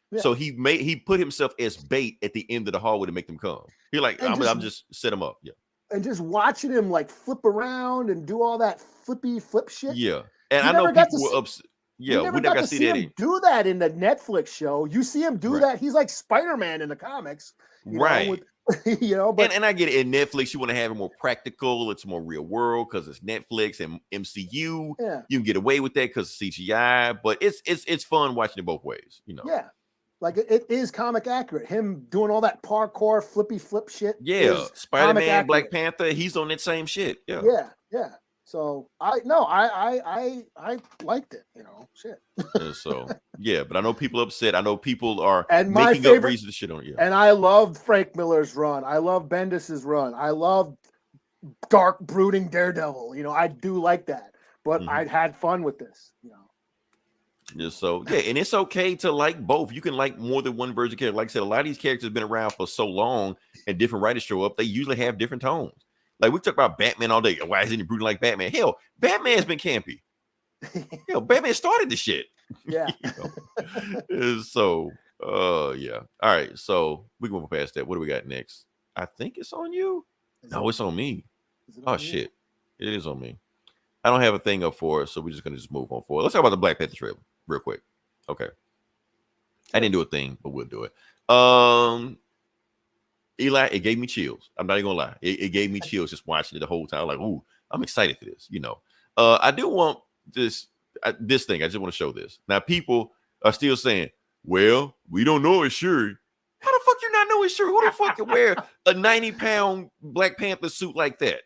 Yeah. So he put himself as bait at the end of the hallway to make them come. He's like, I'm just set him up. Yeah. And just watching him like flip around and do all that flip shit. Yeah. And I know people were upset. Yeah, we never got to see him do that in the Netflix show. You see him do that. He's like Spider-Man in the comics. Right. But and I get it. In Netflix, you want to have it more practical. It's more real world because it's Netflix and MCU. Yeah. You can get away with that because CGI, but it's fun watching it both ways, Yeah. Like it is comic accurate. Him doing all that parkour, flippy flip shit. Yeah, Spider-Man, Black Panther, he's on that same shit. Yeah. Yeah. So I liked it. Shit. So yeah, but I know people upset. I know people are making up reasons to shit on it. Yeah. And I loved Frank Miller's run. I love Bendis's run. I love dark brooding Daredevil. I do like that. But I had fun with this. Just so and it's okay to like both. You can like more than one version of character. Like I said, a lot of these characters have been around for so long, and different writers show up. They usually have different tones. Like we talk about Batman all day. Why isn't he brooding like Batman? Hell, Batman's been campy. Batman started the shit. Yeah. So, yeah. All right. So we can move past that. What do we got next? I think it's on you. No, it's on me. Oh shit, it is on me. I don't have a thing up for it, so we're just gonna move on forward. Let's talk about the Black Panther trailer real quick. Okay. I didn't do a thing, but we'll do it. Eli, it gave me chills. I'm not even gonna lie. It gave me chills just watching it the whole time. Like, ooh, I'm excited for this. I do want this thing. I just want to show this. Now, people are still saying, "Well, we don't know it's Shuri." How the fuck you not know it's Shuri? Who the fuck can wear a 90-pound Black Panther suit like that?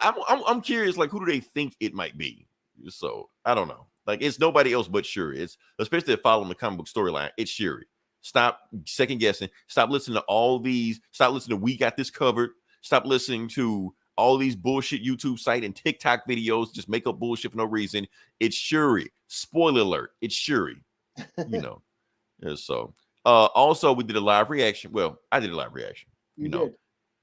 I'm curious. Like, who do they think it might be? So I don't know. Like, it's nobody else but Shuri. It's especially following the comic book storyline. It's Shuri. Stop second guessing. Stop listening to all these. Stop listening to We Got This Covered. Stop listening to all these bullshit YouTube site and TikTok videos. Just make up bullshit for no reason. It's Shuri. Spoiler alert. It's Shuri. And so, also we did a live reaction. Well, I did a live reaction. You did.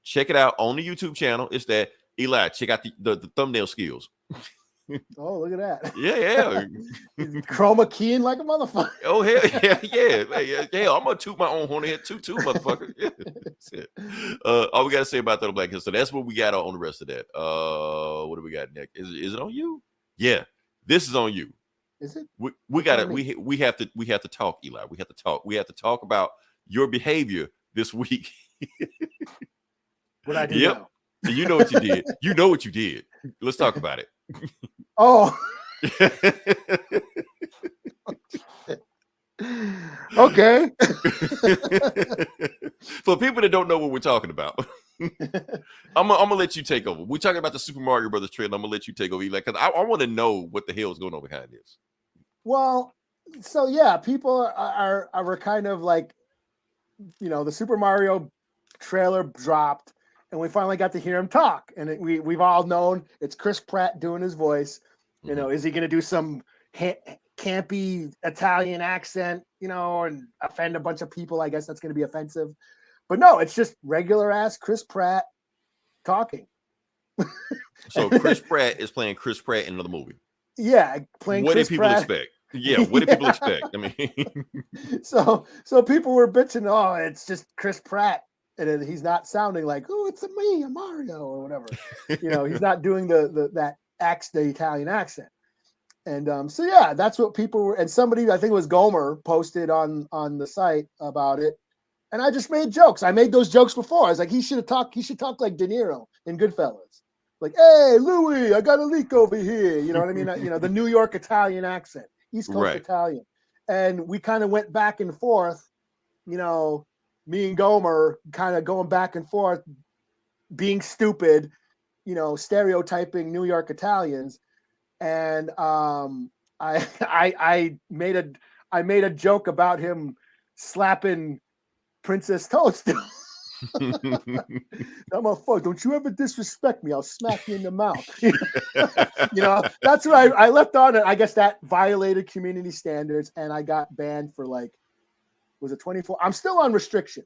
Check it out on the YouTube channel. It's that Eli. Check out the thumbnail skills. Oh, look at that. Yeah. Chroma keying like a motherfucker. Oh, hell yeah. I'm going to toot my own horn head too, motherfucker. Yeah. That's it. All we got to say about the Black Hill. So that's what we got on the rest of that. What do we got next? Is it on you? Yeah. This is on you. Is it? We got to we have to talk, Eli. We have to talk about your behavior this week. What I do now? You know what you did. You know what you did. Let's talk about it. Oh. Okay. For people that don't know what we're talking about, I'm gonna let you take over. We're talking about the Super Mario Brothers trailer. I'm gonna let you take over, because I want to know what the hell is going on behind this. Well, so yeah, people are kind of like, the Super Mario trailer dropped, and we finally got to hear him talk. And we've all known it's Chris Pratt doing his voice. Is he going to do some campy Italian accent, and offend a bunch of people? I guess that's going to be offensive. But no, it's just regular ass Chris Pratt talking. So Chris Pratt is playing Chris Pratt in another movie. Yeah, playing what Chris did people Pratt. expect? Yeah, what did people expect? I mean, so people were bitching, oh, it's just Chris Pratt. And he's not sounding like, oh, it's me, a Mario, or whatever. He's not doing the Italian accent. And so yeah, that's what people were. And somebody, I think it was Gomer, posted on the site about it. And I just made jokes. I made those jokes before. I was like, he should talk like De Niro in Goodfellas. Like, hey, Louis, I got a leak over here. You know what I mean? The New York Italian accent, East Coast Italian. and we kind of went back and forth, you know, me and Gomer kind of going back and forth, being stupid, you know, stereotyping New York Italians. And I made a joke about him slapping Princess Toadstool. I'm a fuck. Don't you ever disrespect me? I'll smack you in the mouth. You know, that's what I left on it. I guess that violated community standards, and I got banned for like, was it 24? I'm still on restriction,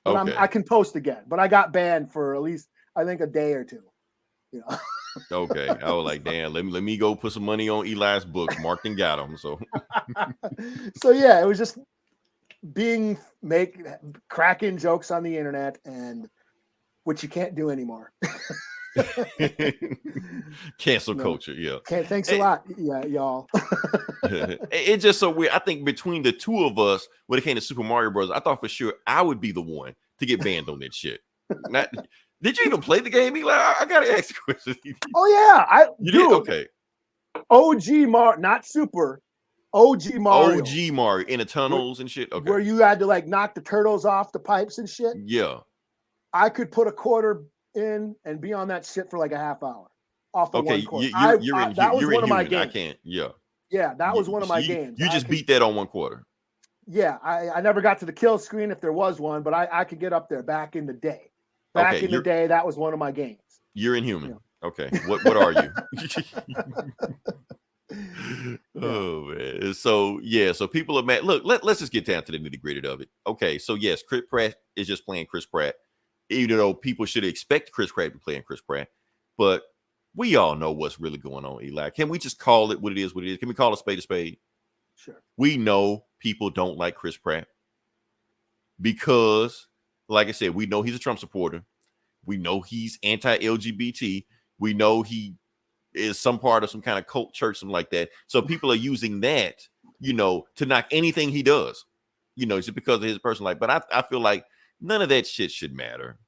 but Okay. I can post again. But I got banned for at least I think a day or two. You know. Okay. I was like, damn, let me go put some money on Eli's books. Mark and got them. So so yeah, it was just cracking jokes on the internet, and which you can't do anymore. Cancel culture, yeah. Thanks a lot, yeah, y'all. It's just so weird. I think between the two of us, when it came to Super Mario Bros., I thought for sure I would be the one to get banned on that shit. Did you even play the game, Eli? I gotta ask you a question. Oh yeah, you did? Okay. OG Mario, not Super. OG Mario. OG Mario in the tunnels and shit. Okay. Where you had to like knock the turtles off the pipes and shit. Yeah. I could put a quarter in and be on that shit for like a half hour off of one quarter. That was one of my games. I can't. Yeah. Yeah, that was one of my games. You just beat that on one quarter. Yeah, I never got to the kill screen if there was one, but I could get up there back in the day. Back in the day, that was one of my games. You're inhuman. Yeah. Okay. What are you? Oh man. So people are mad. Look, let's just get down to the nitty-gritty of it. Okay, so yes, Chris Pratt is just playing Chris Pratt, even though people should expect Chris Pratt to be playing Chris Pratt. But we all know what's really going on, Eli. Can we just call it what it is? Can we call a spade a spade? Sure. We know people don't like Chris Pratt because, like I said, we know he's a Trump supporter. We know he's anti-LGBT. We know he is some part of some kind of cult church, something like that. So people are using that, you know, to knock anything he does, you know, just because of his personal life. But I feel like none of that shit should matter.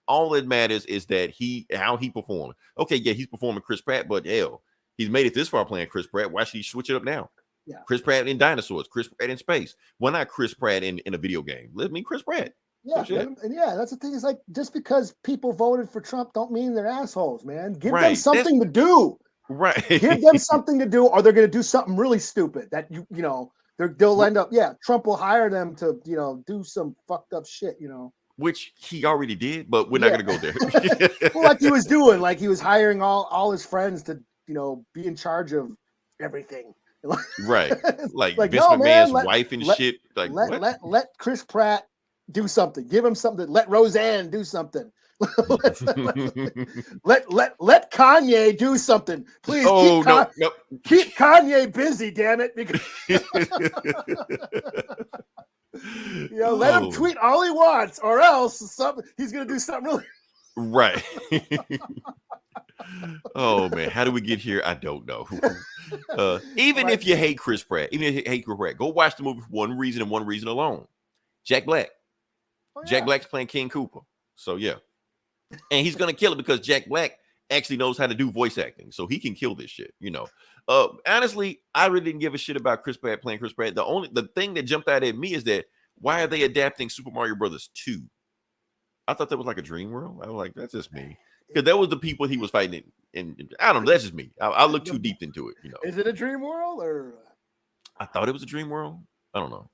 All that matters is that how he performed. Okay, yeah, he's performing Chris Pratt, but hell, he's made it this far playing Chris Pratt. Why should he switch it up now? Yeah. Chris Pratt in dinosaurs, Chris Pratt in space. Why not Chris Pratt in a video game? Let me Chris Pratt. Yeah, and yeah, that's the thing. Is like just because people voted for Trump don't mean they're assholes, man. Give them something to do. Right. Give them something to do, or they're going to do something really stupid that you know they'll end up. Yeah, Trump will hire them to do some fucked up shit. Which he already did, but we're not going to go there. Well, like he was doing, like he was hiring all his friends to be in charge of everything. Right. Like Vince no, McMahon's man, wife and shit. Like let Chris Pratt do something. Give him something. Let Roseanne do something. let Kanye do something. Please keep Kanye busy, damn it. Because let him tweet all he wants, or else he's gonna do something really right. Oh man, how do we get here? I don't know. Even if you hate Chris Pratt, go watch the movie for one reason and one reason alone. Jack Black. Oh, yeah. Jack Black's playing King Cooper. So yeah. And he's gonna kill it because Jack Black actually knows how to do voice acting. So he can kill this shit, Honestly, I really didn't give a shit about Chris Pratt playing Chris Pratt. The thing that jumped out at me is that why are they adapting Super Mario Brothers 2? I thought that was like a dream world. I was like, that's just me. Because that was the people he was fighting and I don't know, that's just me. I look too deep into it, Is it a dream world or I thought it was a dream world? I don't know.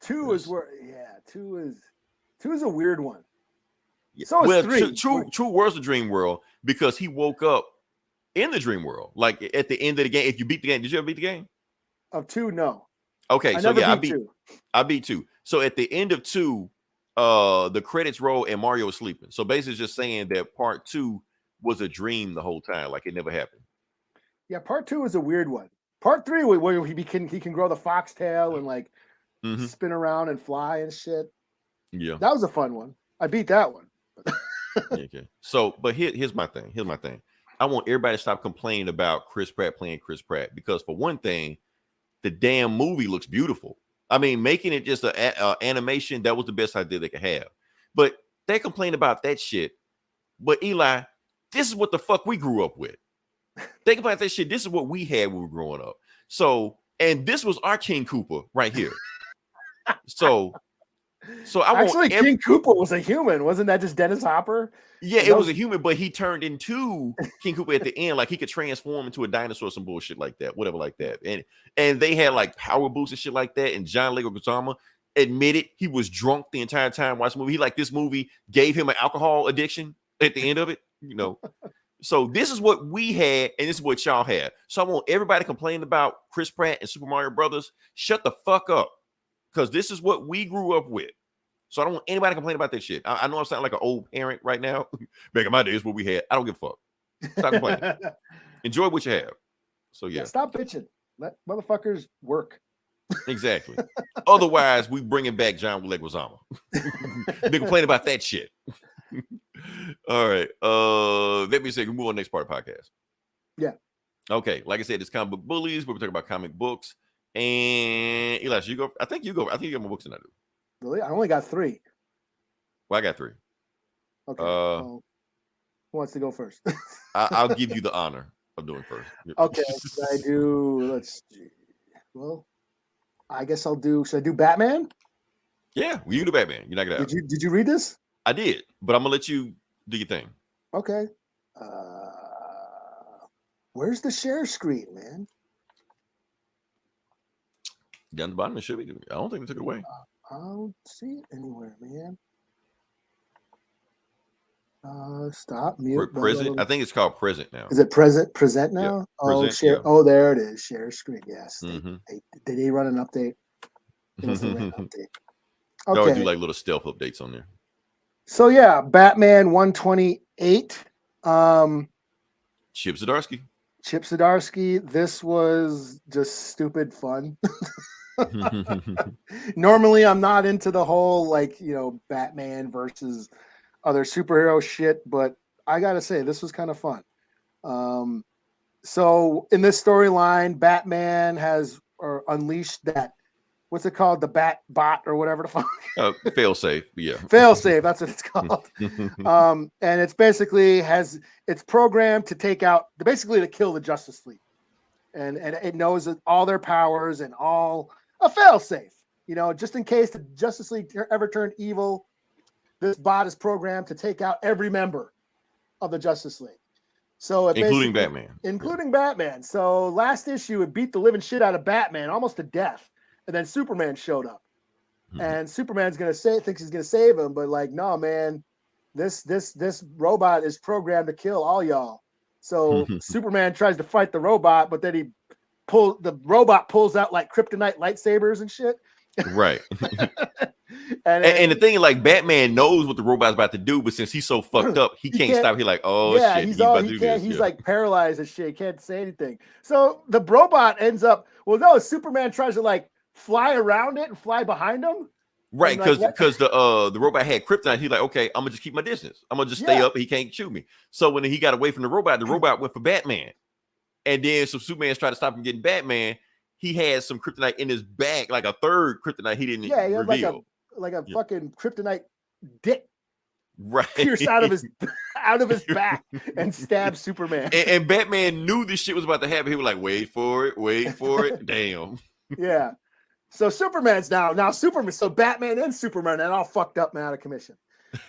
2 is where 2 is a weird one. So is 3. True World's a dream world because he woke up in the dream world. Like at the end of the game, if you beat the game, did you ever beat the game? Of 2, no. Okay, I beat 2. So at the end of 2, the credits roll and Mario was sleeping. So basically it's just saying that part 2 was a dream the whole time, like it never happened. Yeah, part 2 is a weird one. Part 3 where he can grow the foxtail and like spin around and fly and shit. Yeah. That was a fun one. I beat that one. Okay. So, but here's my thing. I want everybody to stop complaining about Chris Pratt playing Chris Pratt because for one thing, the damn movie looks beautiful. I mean, making it just a animation, that was the best idea they could have. But they complain about that shit. But Eli, this is what the fuck we grew up with. They complain about that shit. This is what we had when we were growing up. So And this was our King Koopa right here. So I actually want King Koopa was a human, wasn't that just Dennis Hopper? Yeah, it was a human, but he turned into King Koopa at the end. Like he could transform into a dinosaur, some bullshit like that, whatever like that. And they had like power boosts and shit like that. And John Leguizamo admitted he was drunk the entire time watching the movie. He like this movie gave him an alcohol addiction at the end of it, you know. So this is what we had, and this is what y'all had. So I want everybody complaining about Chris Pratt and Super Mario Brothers. Shut the fuck up, because this is what we grew up with. So I don't want anybody to complain about that shit. I know I'm sounding like an old parent right now. Back in my days, what we had. I don't give a fuck. Stop complaining. Enjoy what you have. So yeah. Stop bitching. Let motherfuckers work. Exactly. Otherwise, we bringing back John Leguizamo. They complain about that shit. All right. Let me say we move on to the next part of the podcast. Yeah. Okay. Like I said, it's Comic Book Bullies. We're talking about comic books. And Eli, you go. I think you go. I think you got more books than I do. Really? I only got 3. Well, I got 3. Okay. Well, who wants to go first? I'll give you the honor of doing first. Okay. I do. Let's see. Well, I guess I'll do. Should I do Batman? Yeah, you do Batman. You knock it out. Did you read this? I did, but I'm gonna let you do your thing. Okay. Where's the share screen, man? Down the bottom, it should be. I don't think they took it away. I don't see it anywhere, man. Stop mute. Present. I think it's called present now. Is it present now? Yeah, oh, present, share. yeah. Oh, there it is. Share screen. Yes. Mm-hmm. Did they run an update? They must have ran an update. They always Okay. do like little stealth updates on there. So yeah, Batman 128. Chip Zdarsky. Chip Zdarsky. This was just stupid fun. Normally, I'm not into the whole Batman versus other superhero shit, but I gotta say this was kind of fun. So in this storyline, Batman has unleashed that. What's it called? The Bat Bot or whatever the fuck. Fail safe. Yeah. Fail safe. That's what it's called. And it's basically it's programmed to take out, basically to kill the Justice League, and it knows that all their powers and all a fail safe. Just in case the Justice League ever turned evil, this bot is programmed to take out every member of the Justice League. So including Batman. Including Batman. So last issue, it beat the living shit out of Batman almost to death. And then Superman showed up, and Superman's thinks he's gonna save him, but no, man, this robot is programmed to kill all y'all. So Superman tries to fight the robot, but then the robot pulls out like kryptonite lightsabers and shit. Right. and the thing is, like, Batman knows what the robot's about to do, but since he's so fucked up, he can't stop. He's like, oh shit, he's about to do this. He's like paralyzed and shit. He can't say anything. So the robot ends up. Well, no, Superman tries to fly around it and fly behind him. Right, because the robot had kryptonite. He's like, okay, I'm gonna just keep my distance. I'm gonna just stay up. He can't shoot me. So when he got away from the robot went for Batman. And then so Superman's trying to stop him getting Batman. He had some kryptonite in his back, like a third kryptonite he didn't reveal. Like a fucking kryptonite dick. Right. Pierced out of his back and stabbed Superman. And Batman knew this shit was about to happen. He was like, wait for it. Damn. Yeah. So Superman's now Superman. So Batman and Superman are all fucked up and out of commission.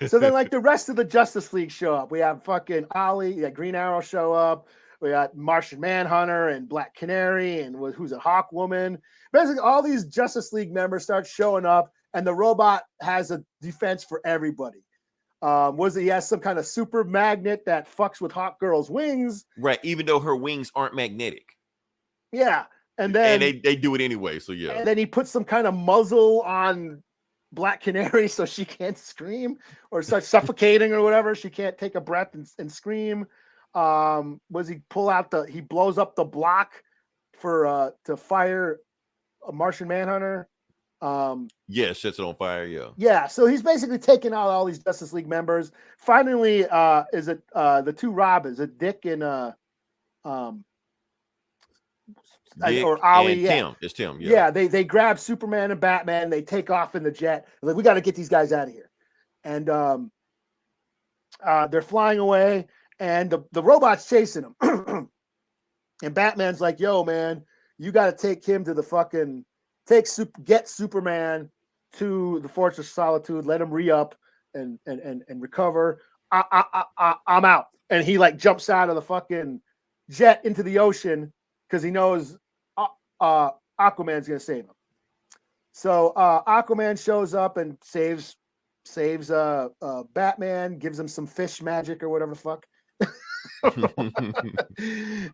So then the rest of the Justice League show up. We have fucking Ollie, Green Arrow show up. We got Martian Manhunter and Black Canary and who's a Hawkwoman. Basically, all these Justice League members start showing up, and the robot has a defense for everybody. He has some kind of super magnet that fucks with Hawkgirl's wings. Right, even though her wings aren't magnetic. Yeah. And then they do it anyway, so yeah. And then he puts some kind of muzzle on Black Canary so she can't scream or start suffocating or whatever. She can't take a breath and scream. He blows up the block for to fire a Martian Manhunter. Yeah, sets it on fire. Yeah. So he's basically taking out all these Justice League members. Finally, is it the two Robins? It Dick and Dick or Ollie? and Tim. It's Tim. Yeah. They grab Superman and Batman. They take off in the jet. They're like, we got to get these guys out of here. And they're flying away, and the robot's chasing them. And Batman's like, yo, man, you got to take him to the fucking get Superman to the Fortress of Solitude, let him re-up and recover. I'm out. And he like jumps out of the fucking jet into the ocean because he knows Aquaman's gonna save him. So Aquaman shows up and saves Batman, gives him some fish magic or whatever the fuck.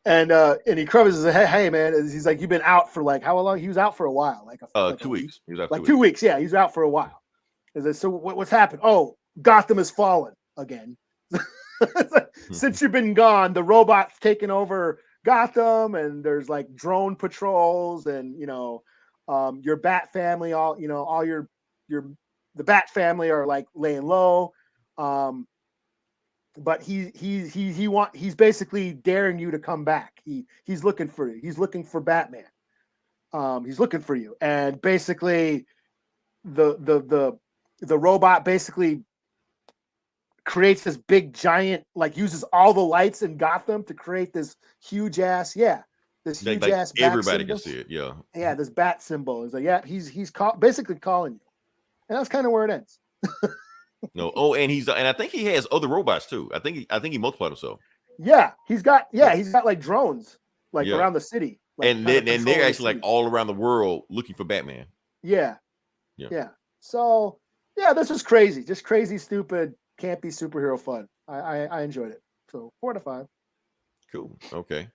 and he crushes his head. Hey man, he's like, you've been out for like how long? He was out for a while, like 2 weeks. He was out like 2 weeks. Yeah, he was out for a while. So what's happened? Oh, Gotham has fallen again. Since you've been gone, the robot's taken over Gotham, and there's like drone patrols, and your Bat family, all the Bat family are like laying low. But he's basically daring you to come back. He's looking for you. He's looking for Batman. He's looking for you, and basically the robot basically creates this big giant, like uses all the lights in Gotham to create this huge ass, bat everybody symbol. can see it. Yeah, this bat symbol is like, yeah, he's basically calling you, and that's kind of where it ends. No, and I think he has other robots too. I think he multiplied himself. Yeah, he's got like drones like around the city, like, and they're actually like all around the world looking for Batman. Yeah. So yeah, this is crazy, just crazy, stupid, campy superhero fun. I enjoyed it. So 4 out of 5. Cool. Okay.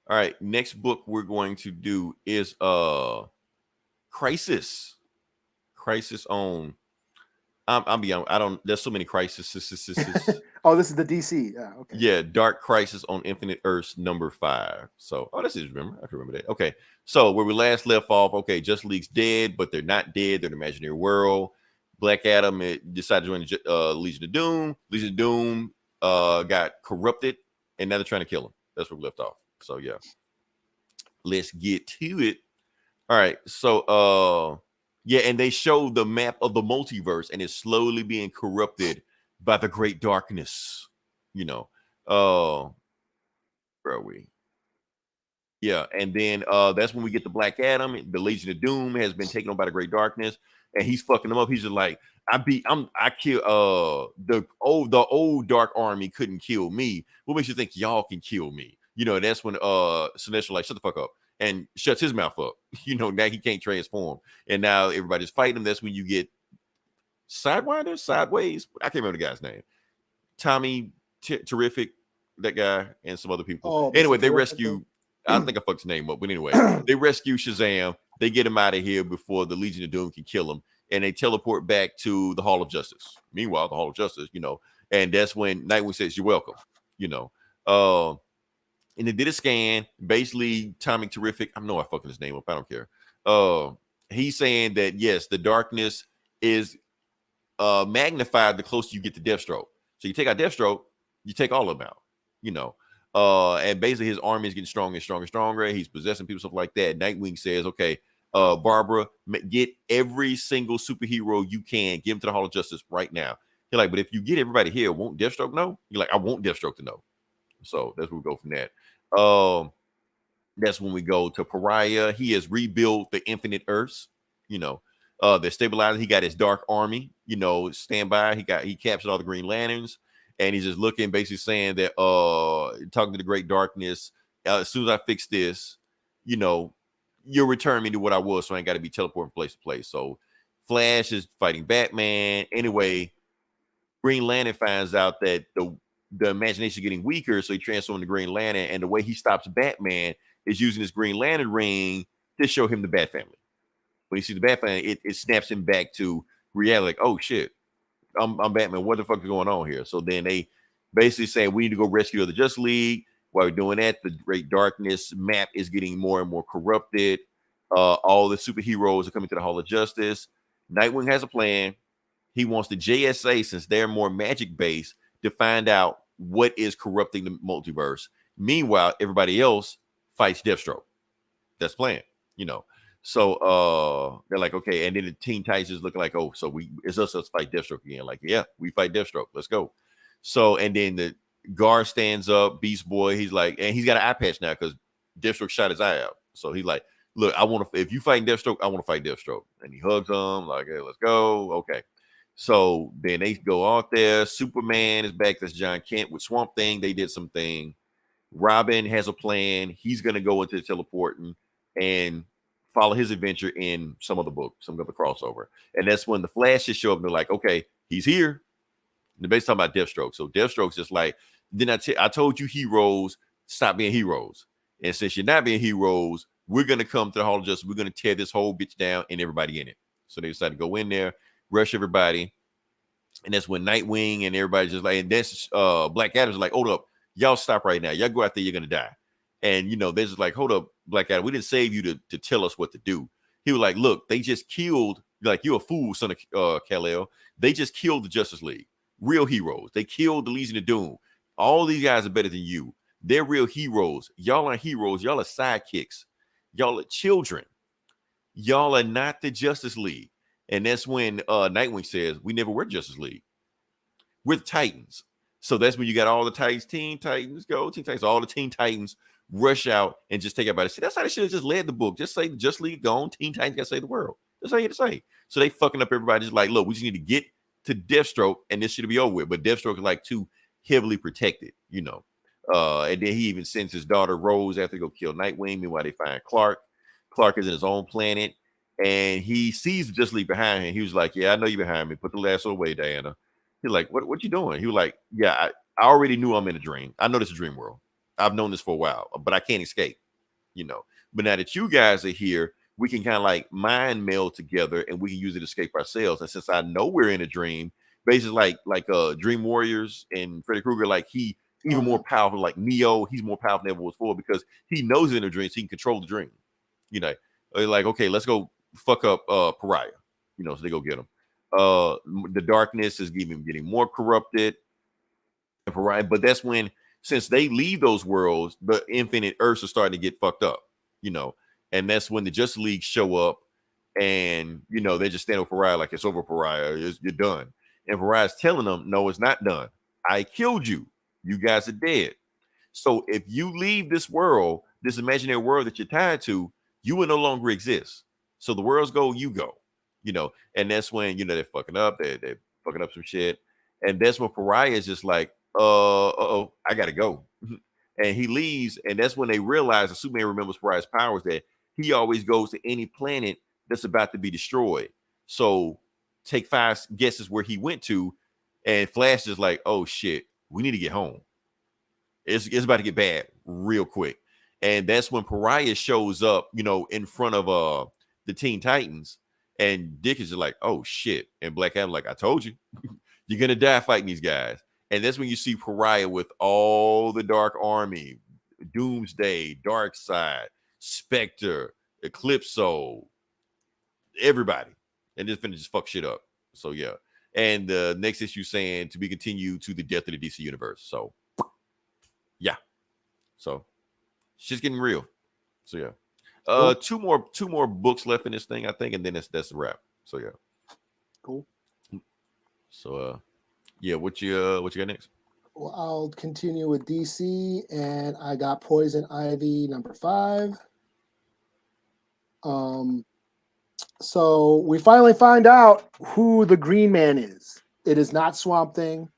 All right. Next book we're going to do is Crisis on. I'll be honest, I don't. There's so many crises. Oh, this is the DC. Yeah. Okay. Yeah, Dark Crisis on Infinite Earths number 5. So, that's easy to remember. I can remember that. Okay. So where we last left off, okay, Justice League's dead, but they're not dead. They're in an imaginary world. Black Adam decided to join the Legion of Doom. Legion of Doom got corrupted, and now they're trying to kill him. That's where we left off. So yeah, let's get to it. All right. So yeah, and they show the map of the multiverse, and it's slowly being corrupted by the Great Darkness. Where are we? Yeah, and then that's when we get the Black Adam. The Legion of Doom has been taken over by the Great Darkness, and he's fucking them up. He's just like, I kill the old Dark Army couldn't kill me. What makes you think y'all can kill me? That's when Sinestro like, shut the fuck up, and shuts his mouth up. Now he can't transform, and now everybody's fighting him. That's when you get Sideways. I can't remember the guy's name. Tommy Terrific, that guy, and some other people. Oh, anyway, they rescue. I think I fucked his name up, but anyway, they rescue Shazam. They get him out of here before the Legion of Doom can kill him, and they teleport back to the Hall of Justice. Meanwhile, the Hall of Justice, and that's when Nightwing says, "You're welcome." And they did a scan. Basically, Tommy Terrific. I know I fucking his name up. I don't care. He's saying that yes, the darkness is magnified the closer you get to Deathstroke. So you take out Deathstroke, you take all of them out. And basically his army is getting stronger and stronger and stronger. He's possessing people, stuff like that. Nightwing says, okay, Barbara, get every single superhero you can, give him to the Hall of Justice right now. You're like, but if you get everybody here, won't Deathstroke know? You're like, I want Deathstroke to know. So that's where we go from that. That's when we go to Pariah. He has rebuilt the Infinite Earths. They're stabilizing. He got his Dark Army, stand by. He captured all the Green Lanterns. And he's just looking, basically saying that, talking to the Great Darkness, as soon as I fix this, you'll return me to what I was, so I ain't got to be teleporting place to place. So Flash is fighting Batman. Anyway, Green Lantern finds out that the imagination is getting weaker, so he transforms into Green Lantern, and the way he stops Batman is using his Green Lantern ring to show him the Bat family. When he sees the Bat family, it snaps him back to reality, like, oh shit. I'm Batman. What the fuck is going on here? So then they basically say we need to go rescue the Justice League. While we're doing that, the Great Darkness map is getting more and more corrupted. All the superheroes are coming to the Hall of Justice. Nightwing has a plan. He wants the JSA, since they're more magic based, to find out what is corrupting the multiverse. Meanwhile, everybody else fights Deathstroke. That's the plan, So they're like, okay, and then the Teen Titans is looking like, oh, so it's us fight Deathstroke again. Like, yeah, we fight Deathstroke. Let's go. So, and then the guard stands up, Beast Boy. He's like, and he's got an eye patch now because Deathstroke shot his eye out. So he's like, look, I want to. If you fight Deathstroke, I want to fight Deathstroke. And he hugs him like, hey, let's go. Okay. So then they go out there. Superman is back. That's John Kent with Swamp Thing. They did something. Robin has a plan. He's gonna go into the teleporting and follow his adventure in some other book, some other crossover. And that's when the Flashes show up and they're like, okay, he's here. And they're basically talking about Deathstroke. So Deathstroke's just like, then I told you heroes, stop being heroes. And since you're not being heroes, we're going to come to the Hall of Justice. We're going to tear this whole bitch down and everybody in it. So they decided to go in there, rush everybody. And that's when Nightwing and everybody's just like, and that's Black Adam's like, hold up, y'all stop right now. Y'all go out there, you're going to die. And, they're just like, hold up, Black Adam, we didn't save you to tell us what to do. He was like, look, they just killed, like, you're a fool, son of Kal-El. They just killed the Justice League. Real heroes. They killed the Legion of Doom. All these guys are better than you. They're real heroes. Y'all aren't heroes. Y'all are sidekicks. Y'all are children. Y'all are not the Justice League. And that's when Nightwing says, we never were Justice League. We're the Titans. So that's when you got all the Titans, Teen Titans, go, Teen Titans, all the Teen Titans rush out and just take everybody. See, that's how they should have just led the book. Just say the Justice League gone, Teen Titans got to save the world. That's all you had to say. So they fucking up everybody. Just like, look, we just need to get to Deathstroke and this should be over with. But Deathstroke is like too heavily protected, And then he even sends his daughter Rose after they go kill Nightwing. Meanwhile, they find Clark. Clark is in his own planet and he sees the Justice League behind him. He was like, yeah, I know you're behind me. Put the lasso away, Diana. He's like, what you doing? He was like, yeah, I already knew I'm in a dream. I know this is a dream world. I've known this for a while, but I can't escape, But now that you guys are here, we can kind of like mind meld together and we can use it to escape ourselves. And since I know we're in a dream, basically like Dream Warriors and Freddy Krueger, like he even more powerful, like Neo, he's more powerful than ever was before because he knows in a dream, so he can control the dream. Like, okay, let's go fuck up Pariah, so they go get him. The darkness is getting more corrupted. But that's when, since they leave those worlds, the infinite Earths are starting to get fucked up, and that's when the Justice League show up and, they just stand over Pariah like it's over, Pariah, you're done. And Pariah's telling them, no, it's not done. I killed you. You guys are dead. So if you leave this world, this imaginary world that you're tied to, you will no longer exist. So the worlds go, you go, and that's when, they're fucking up. They're fucking up some shit. And that's when Pariah is just like, I gotta go. And he leaves, and that's when they realize that Superman remembers Pariah's powers, that he always goes to any planet that's about to be destroyed. So take 5 guesses where he went to, and Flash is like, oh shit, we need to get home. It's about to get bad real quick. And that's when Pariah shows up, in front of the Teen Titans, and Dick is just like, oh shit. And Black Adam like, I told you, you're gonna die fighting these guys. And that's when you see Pariah with all the Dark Army, Doomsday, Darkseid, Spectre, Eclipso, everybody. And just finna just fuck shit up. So yeah. And the next issue saying to be continued to the death of the DC universe. So yeah. So shit's getting real. So yeah. Cool. Two more books left in this thing, I think, and then that's the wrap. So yeah. Cool. So yeah, what you got next? Well, I'll continue with DC, and I got Poison Ivy number 5. So we finally find out who the Green Man is. It is not Swamp Thing.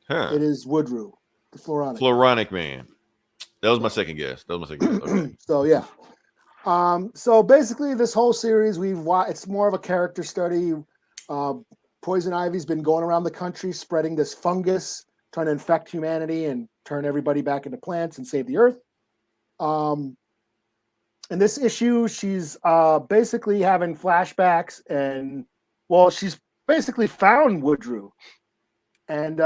Huh. It is Woodrue, the Floronic Man. That was my second guess. Okay. So yeah. So basically, this whole series it's more of a character study. Poison Ivy's been going around the country spreading this fungus, trying to infect humanity and turn everybody back into plants and save the earth. In this issue, she's basically having flashbacks, and she's basically found Woodrue, and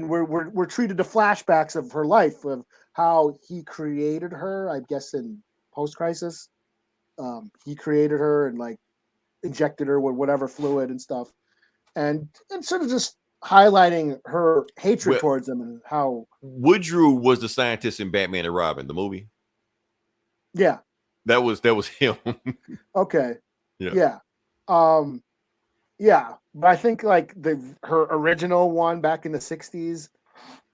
we're treated to flashbacks of her life, of how he created her. I guess in post-crisis, he created her and like injected her with whatever fluid and stuff. And sort of just highlighting her hatred towards him and how Woodrue was the scientist in Batman and Robin, the movie. Yeah, that was him. Okay. Yeah. Yeah. But I think like her original one back in the 60s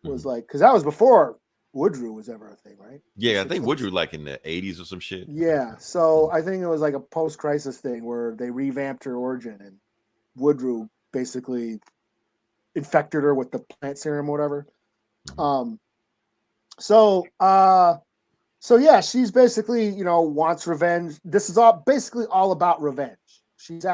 was like, because that was before Woodrue was ever a thing, right? Yeah, I think Woodrue like in the 80s or some shit. Yeah, so I think it was like a post-crisis thing where they revamped her origin, and Woodrue basically infected her with the plant serum, or whatever. So yeah, she's basically, you know, wants revenge. This is basically all about revenge. She's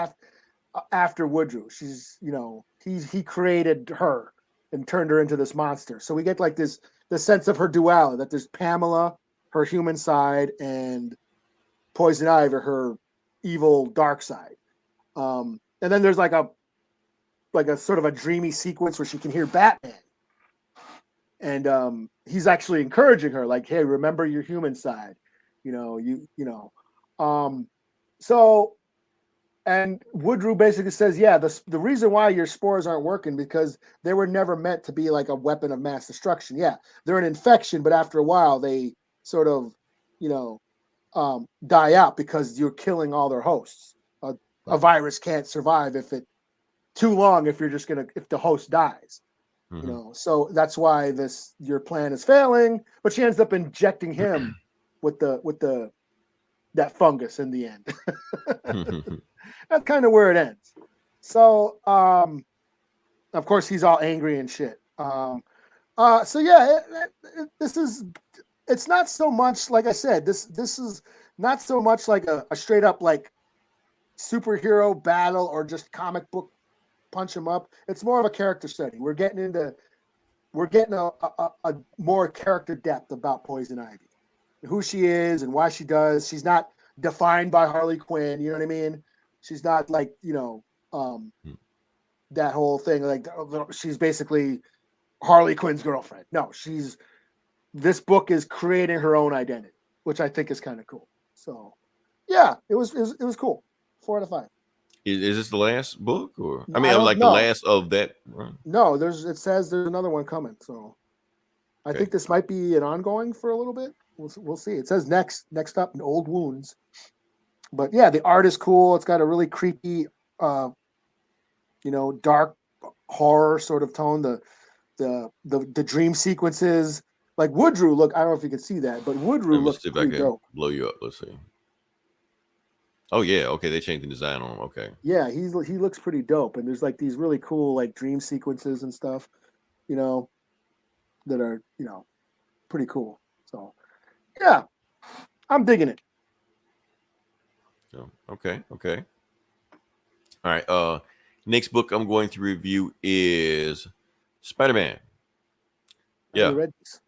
after Woodrue. She's, you know, he created her and turned her into this monster. So we get like the sense of her duality, that there's Pamela, her human side, and Poison Ivy, her evil dark side. And then there's like a sort of a dreamy sequence where she can hear Batman. And he's actually encouraging her, like, hey, remember your human side. You know. So, and Woodrue basically says, yeah, the reason why your spores aren't working because they were never meant to be like a weapon of mass destruction. Yeah, they're an infection, but after a while they sort of, you know, die out because you're killing all their hosts. A virus can't survive if the host dies. You know, so that's why your plan is failing. But she ends up injecting him with that fungus in the end. That's kind of where it ends. So, of course, he's all angry and shit. So yeah, it's not so much, like I said, this is not so much like a straight up like superhero battle or just comic book punch him up. It's more of a character study. We're getting a more character depth about Poison Ivy, who she is and why she does. She's not defined by Harley Quinn. You know what I mean? She's not like, you know, that whole thing. Like she's basically Harley Quinn's girlfriend. No, this book is creating her own identity, which I think is kind of cool. So yeah, it was cool. 4 out of 5. Is this the last book, or I mean, like the last of that run? No, it says there's another one coming. So I think this might be an ongoing for a little bit. We'll see. It says next up in Old Wounds. But yeah, the art is cool. It's got a really creepy, you know, dark horror sort of tone. The dream sequences, like Woodrue. Look, I don't know if you can see that, but Woodrue looks pretty dope. Blow you up. Let's see. Oh yeah, okay. They changed the design on him. Okay. Yeah, he looks pretty dope, and there's like these really cool like dream sequences and stuff, you know, that are, you know, pretty cool. So yeah, I'm digging it. Oh, okay. All right. Next book I'm going to review is Spider-Man. Yeah. Read this.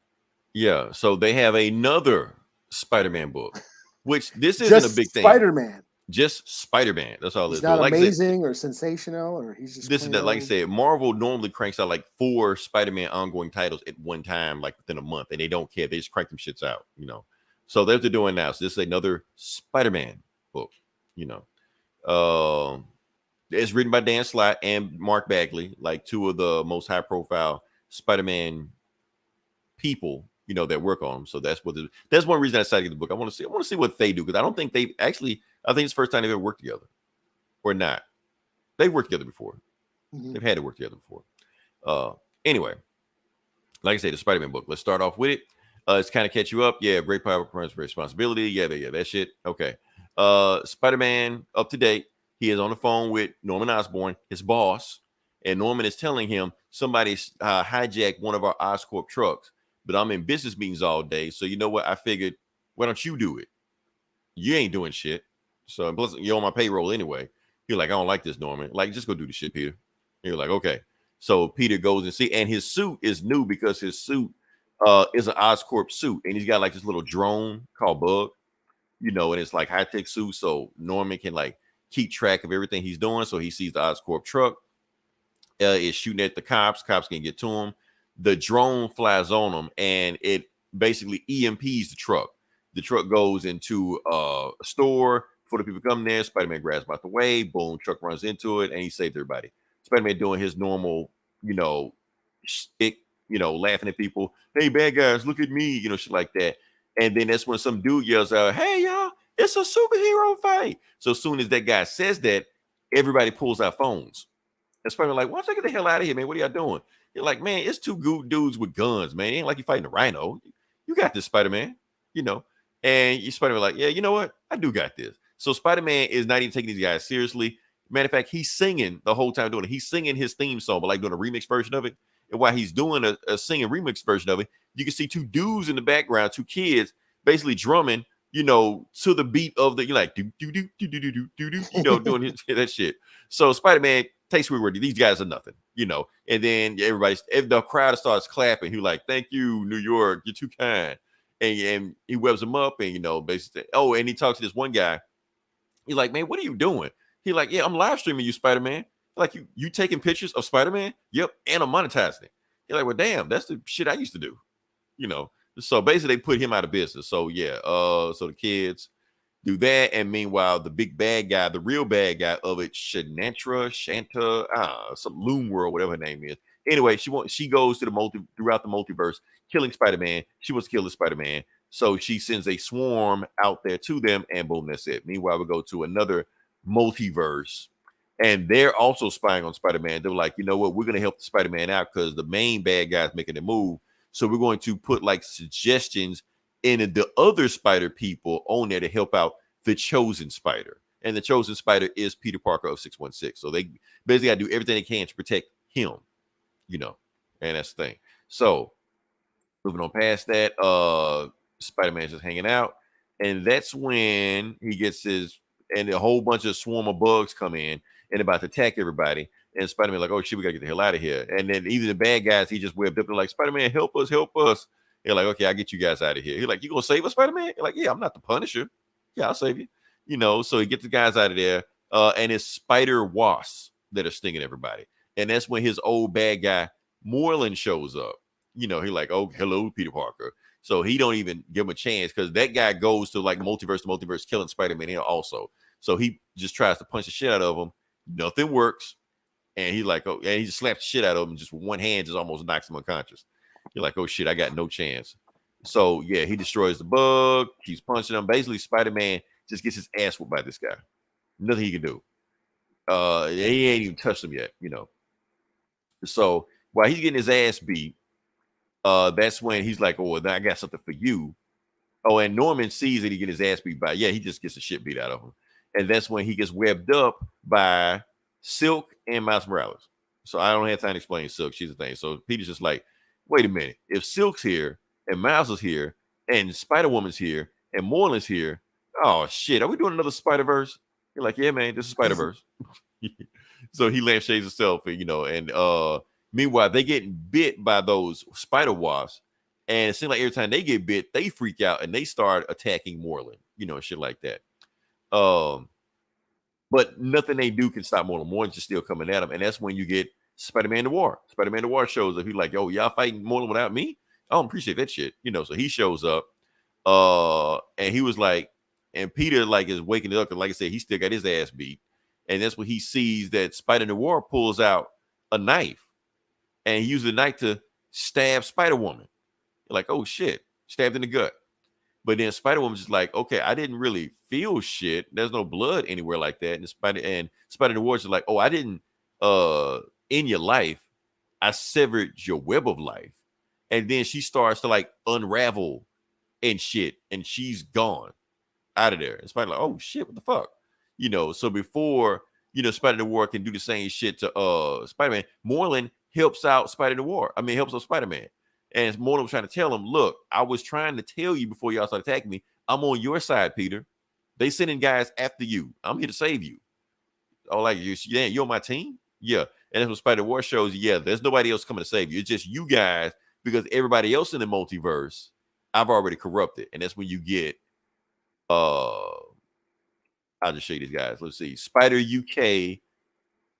Yeah. So they have another Spider-Man book, which this isn't a big thing. Spider-Man. Just Spider-Man. That's all it is. He's not amazing or sensational, or he's just. This is that, like I said, Marvel normally cranks out like 4 Spider-Man ongoing titles at one time, like within a month, and they don't care. They just crank them shits out, you know. So that's what they're doing now. So this is another Spider-Man book, you know. It's written by Dan Slott and Mark Bagley, like 2 of the most high-profile Spider-Man people, you know, that work on them. So that's one reason I decided to get the book. I want to see what they do, because I don't think they actually. I think it's the first time they've ever worked together, or not. They've worked together before. They've had to work together before. Anyway, like I said, the Spider-Man book. Let's start off with it. It's kind of catch you up. Yeah, great power comes with responsibility. Yeah, that shit. Okay. Spider-Man up to date. He is on the phone with Norman Osborn, his boss, and Norman is telling him somebody's hijacked one of our Oscorp trucks. But I'm in business meetings all day, so you know what? I figured, why don't you do it? You ain't doing shit. So plus you're on my payroll anyway. You're like, I don't like this, Norman. Like, just go do the shit, Peter. And you're like, okay. So Peter goes and see, and his suit is new because his suit is an Oscorp suit, and he's got like this little drone called Bug, you know, and it's like high-tech suit, so Norman can like keep track of everything he's doing. So he sees the Oscorp truck, is shooting at the cops. Cops can get to him. The drone flies on him, and it basically EMPs the truck. The truck goes into a store. Before the people come there, Spider-Man grabs him out the way. Boom, truck runs into it, and he saved everybody. Spider-Man doing his normal, you know, shtick, you know, laughing at people. Hey, bad guys, look at me, you know, shit like that. And then that's when some dude yells out, hey, y'all, it's a superhero fight. So as soon as that guy says that, everybody pulls out phones. And Spider-Man like, why don't you get the hell out of here, man? What are y'all doing? You're like, man, it's 2 good dudes with guns, man. It ain't like you're fighting a rhino. you got this, Spider-Man, you know. And you Spider-Man like, yeah, you know what? I do got this. So Spider-Man is not even taking these guys seriously. Matter of fact, he's singing the whole time doing it. He's singing his theme song, but like doing a remix version of it. And while he's doing a singing remix version of it, you can see two dudes in the background, two kids basically drumming, you know, to the beat of the, you're like, do, do, do, do, do, do, do, do, do, you know, doing that shit. So Spider-Man takes we were, these guys are nothing, you know. And then the crowd starts clapping. He's like, thank you, New York, you're too kind. And he webs them up and, you know, basically, oh, and he talks to this one guy. He's like, man, what are you doing? He's like, yeah, I'm live streaming you, Spider-Man. Like, you taking pictures of Spider-Man? Yep, and I'm monetizing it. You're like, well, damn, that's the shit I used to do, you know. So basically, they put him out of business. So yeah, so the kids do that, and meanwhile, the big bad guy, the real bad guy of it, Shanta, some Loom World, whatever her name is. Anyway, she goes to throughout the multiverse, killing Spider-Man. She wants to kill the Spider-Man, so she sends a swarm out there to them, and boom, that's it. Meanwhile, we go to another multiverse, and they're also spying on Spider-Man. They're like, you know what? We're going to help the Spider-Man out because the main bad guy's making a move. So we're going to put like suggestions in the other Spider people on there to help out the chosen Spider. And the chosen Spider is Peter Parker of 616. So they basically got to do everything they can to protect him, you know, and that's the thing. So moving on past that, Spider-Man's just hanging out. And that's when he gets and a whole bunch of swarm of bugs come in and about to attack everybody. And Spider-Man like, oh shit, we gotta get the hell out of here. And then even the bad guys, he just webbed up. They're like, Spider-Man, help us, help us. They're like, okay, I'll get you guys out of here. He's like, you gonna save us, Spider-Man? You're like, yeah, I'm not the Punisher. Yeah, I'll save you. You know, so he gets the guys out of there. And it's spider wasps that are stinging everybody. And that's when his old bad guy, Moreland, shows up. You know, he like, oh, hello, Peter Parker. So he don't even give him a chance because that guy goes to like multiverse to multiverse, killing Spider-Man here also. So he just tries to punch the shit out of him. Nothing works. And he's like, oh, and he just slaps the shit out of him, just with one hand, just almost knocks him unconscious. You're like, oh shit, I got no chance. So yeah, he destroys the bug, keeps punching him. Basically, Spider-Man just gets his ass whooped by this guy. Nothing he can do. He ain't even touched him yet, you know. So while he's getting his ass beat, that's when he's like, oh, I got something for you. Oh, and Norman sees that he get his ass beat by, he just gets the shit beat out of him. And that's when he gets webbed up by Silk and Miles Morales. So I don't have time to explain Silk. She's the thing. So Peter's just like, wait a minute. If Silk's here and Miles is here and Spider-Woman's here and Moreland's here, oh shit, are we doing another Spider-Verse? You're like, yeah, man, this is Spider-Verse. So he lampshades himself, you know, and meanwhile, they getting bit by those spider wasps. And it seems like every time they get bit, they freak out and they start attacking Moreland, you know, and shit like that. But nothing they do can stop Moreland. Moreland's just still coming at him. And that's when you get Spider-Man Noir. Spider-Man Noir shows up. He's like, yo, y'all fighting Moreland without me? I don't appreciate that shit. You know, so he shows up. And he was like, and Peter like is waking up. And like I said, he still got his ass beat. And that's when he sees that Spider Noir pulls out a knife. And he uses the knife to stab Spider-Woman. Like, oh shit, stabbed in the gut. But then Spider-Woman's just like, okay, I didn't really feel shit. There's no blood anywhere like that. And Spider Noir's just like, oh, I didn't in your life, I severed your web of life. And then she starts to like unravel and shit, and she's gone out of there. And Spider like, oh shit, what the fuck? You know, so before Spider Noir can do the same shit to Spider-Man, Moreland helps out helps out Spider-Man. And Moreland was trying to tell him, look, I was trying to tell you before y'all started attacking me, I'm on your side, Peter. They sending guys after you. I'm here to save you. Oh, like, you're on my team? Yeah. And that's what Spider-War shows you. Yeah, there's nobody else coming to save you. It's just you guys, because everybody else in the multiverse, I've already corrupted. And that's when you get, I'll just show you these guys. Let's see. Spider UK,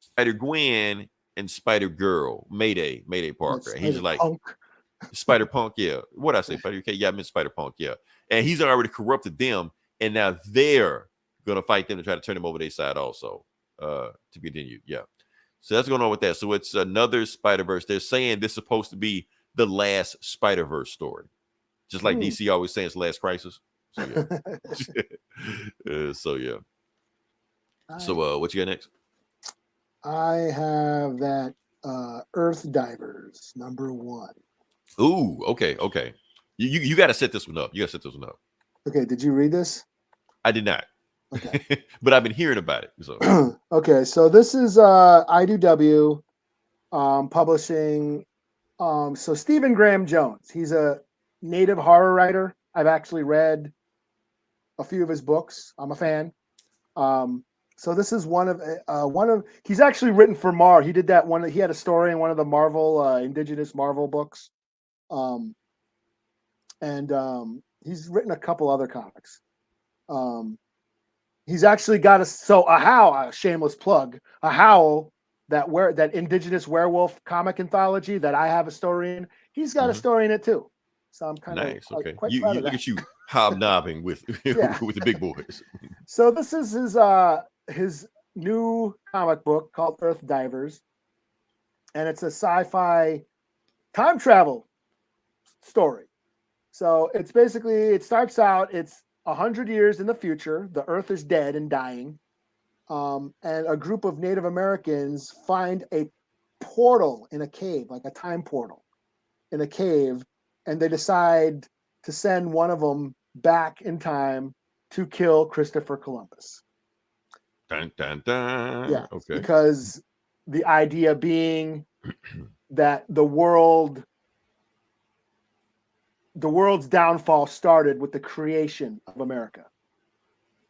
Spider Gwen, and Spider Girl. Mayday Parker. And he's just like, Punk. Spider Punk, yeah. What I say, Spider UK? Yeah, I meant Spider Punk, yeah. And he's already corrupted them, and now they're gonna fight them to try to turn them over their side also. To continue, yeah. So that's going on with that. So it's another Spider-Verse. They're saying this is supposed to be the last Spider-Verse story, just like DC always saying it's the last crisis. So yeah. So yeah. So what you got next? I have that Earthdivers #1. Ooh, okay. You got to set this one up. You got to set this one up. Okay, did you read this? I did not. Okay. But I've been hearing about it. So okay, so this is IDW publishing. So Stephen Graham Jones, he's a native horror writer. I've actually read a few of his books. I'm a fan. So this is one of he's actually written for Marvel. He did that one. He had a story in one of the Marvel Indigenous Marvel books. He's written a couple other comics. He's actually got a shameless plug, a Howl, that Indigenous Werewolf comic anthology that I have a story in. He's got a story in it too. So I'm kind of nice. Okay, quite you proud of look that. at you hobnobbing with with the big boys. So this is his new comic book called Earthdivers, and it's a sci-fi time travel story. So it's basically, it starts out, it's 100 years in the future. The Earth is dead and dying. And a group of Native Americans find a portal in a cave, like a time portal in a cave. And they decide to send one of them back in time to kill Christopher Columbus. Dun, dun, dun. Yeah. Okay. Because the idea being that the world's downfall started with the creation of America,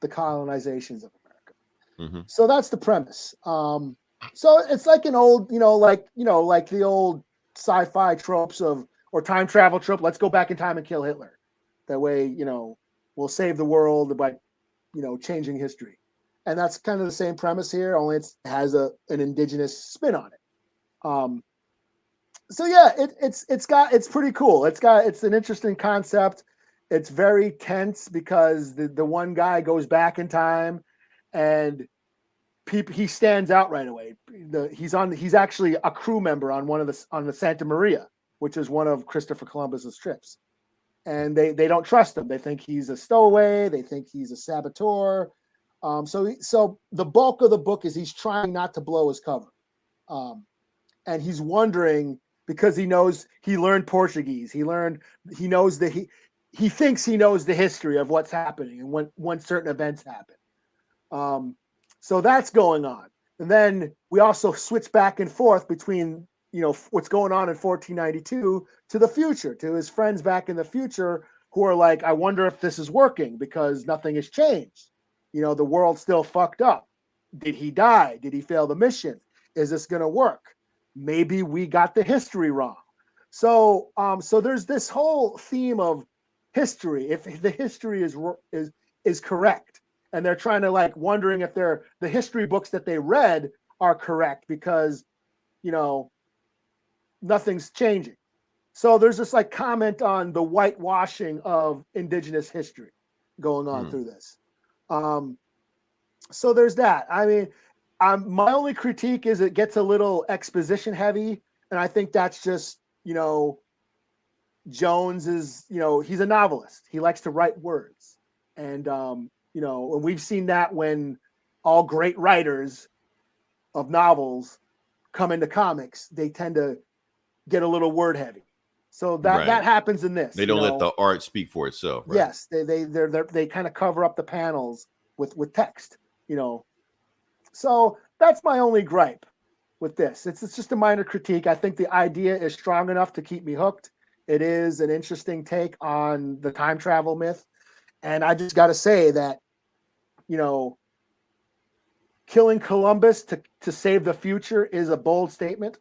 the colonizations of America. Mm-hmm. So that's the premise. So it's like an old, like the old sci-fi tropes or time travel trope. Let's go back in time and kill Hitler. That way, we'll save the world by, changing history. And that's kind of the same premise here, only it has an indigenous spin on it. So yeah, it's pretty cool. It's an interesting concept. It's very tense because the one guy goes back in time, and he stands out right away. He's actually a crew member on on the Santa Maria, which is one of Christopher Columbus's trips, and they don't trust him. They think he's a stowaway. They think he's a saboteur. So the bulk of the book is he's trying not to blow his cover, and he's wondering, because he knows he learned Portuguese. He knows that he thinks he knows the history of what's happening and when certain events happen. So that's going on. And then we also switch back and forth between, what's going on in 1492 to the future, to his friends back in the future who are like, I wonder if this is working because nothing has changed. The world's still fucked up. Did he die? Did he fail the mission? Is this going to work? Maybe we got the history wrong. So there's this whole theme of history. If the history is correct, and they're trying to wondering if the history books that they read are correct because, nothing's changing. So there's this comment on the whitewashing of indigenous history going on through this. So there's that. I mean, my only critique is it gets a little exposition heavy, and I think that's just, Jones is, he's a novelist. He likes to write words, and and we've seen that when all great writers of novels come into comics, they tend to get a little word heavy. So that happens in this. They don't let the art speak for itself. Right? Yes, they kind of cover up the panels with text, So that's my only gripe with this. It's just a minor critique. I think the idea is strong enough to keep me hooked. It is an interesting take on the time travel myth. And I just got to say that, killing Columbus to save the future is a bold statement.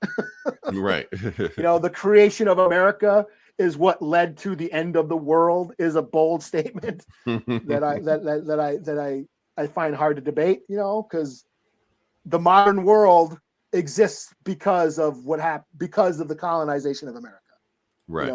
Right. The creation of America is what led to the end of the world is a bold statement that I find hard to debate, because the modern world exists because of what happened, because of the colonization of America. Right.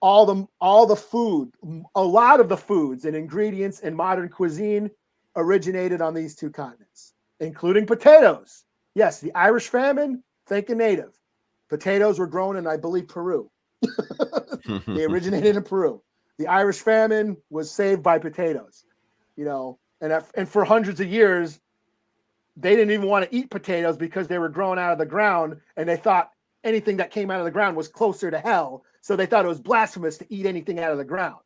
All the food, a lot of the foods and ingredients in modern cuisine originated on these two continents, including potatoes. Yes, the Irish famine, think a native. Potatoes were grown in, I believe, Peru. They originated in Peru. The Irish famine was saved by potatoes, and for hundreds of years, they didn't even want to eat potatoes because they were grown out of the ground, and they thought anything that came out of the ground was closer to hell So they thought it was blasphemous to eat anything out of the ground.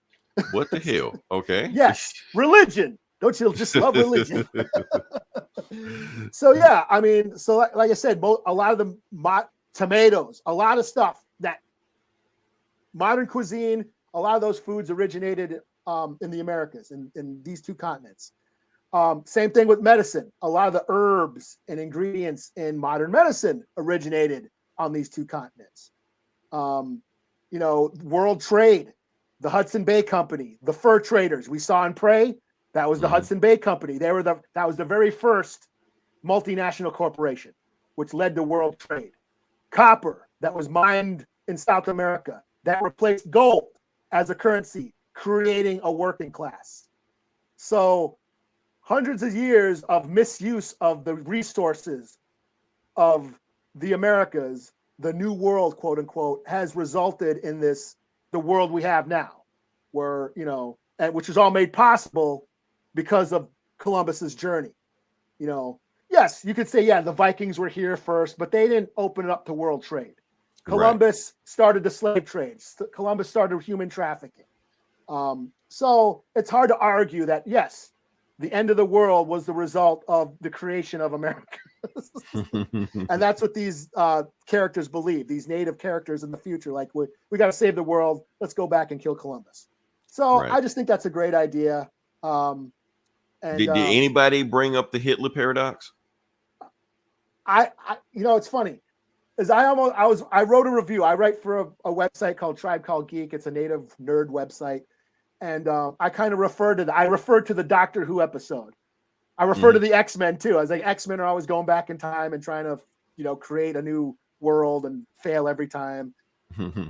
What the hell? Okay. Yes, religion. Don't you just love religion? So yeah, I mean, so like I said, a lot of the tomatoes, a lot of stuff that modern cuisine, a lot of those foods originated in the Americas, in these two continents. Same thing with medicine. A lot of the herbs and ingredients in modern medicine originated on these two continents. World trade, the Hudson Bay Company, the fur traders we saw in Prey, that was the Hudson Bay Company. That was the very first multinational corporation, which led to world trade. Copper, that was mined in South America, that replaced gold as a currency, creating a working class. So hundreds of years of misuse of the resources of the Americas, the new world, quote unquote, has resulted in the world we have now, where, and which is all made possible because of Columbus's journey. Yes, you could say, yeah, the Vikings were here first, but they didn't open it up to world trade. Columbus started the slave trade. Columbus started human trafficking. So it's hard to argue that, yes, the end of the world was the result of the creation of America. And that's what these characters believe, these native characters in the future. Like, we got to save the world. Let's go back and kill Columbus. So I just think that's a great idea. Did anybody bring up the Hitler paradox? It's funny. I wrote a review. I write for a website called Tribe Called Geek. It's a native nerd website. And I kind of referred to the Doctor Who episode. I refer to the X-Men too. I was like, X-Men are always going back in time and trying to, create a new world and fail every time.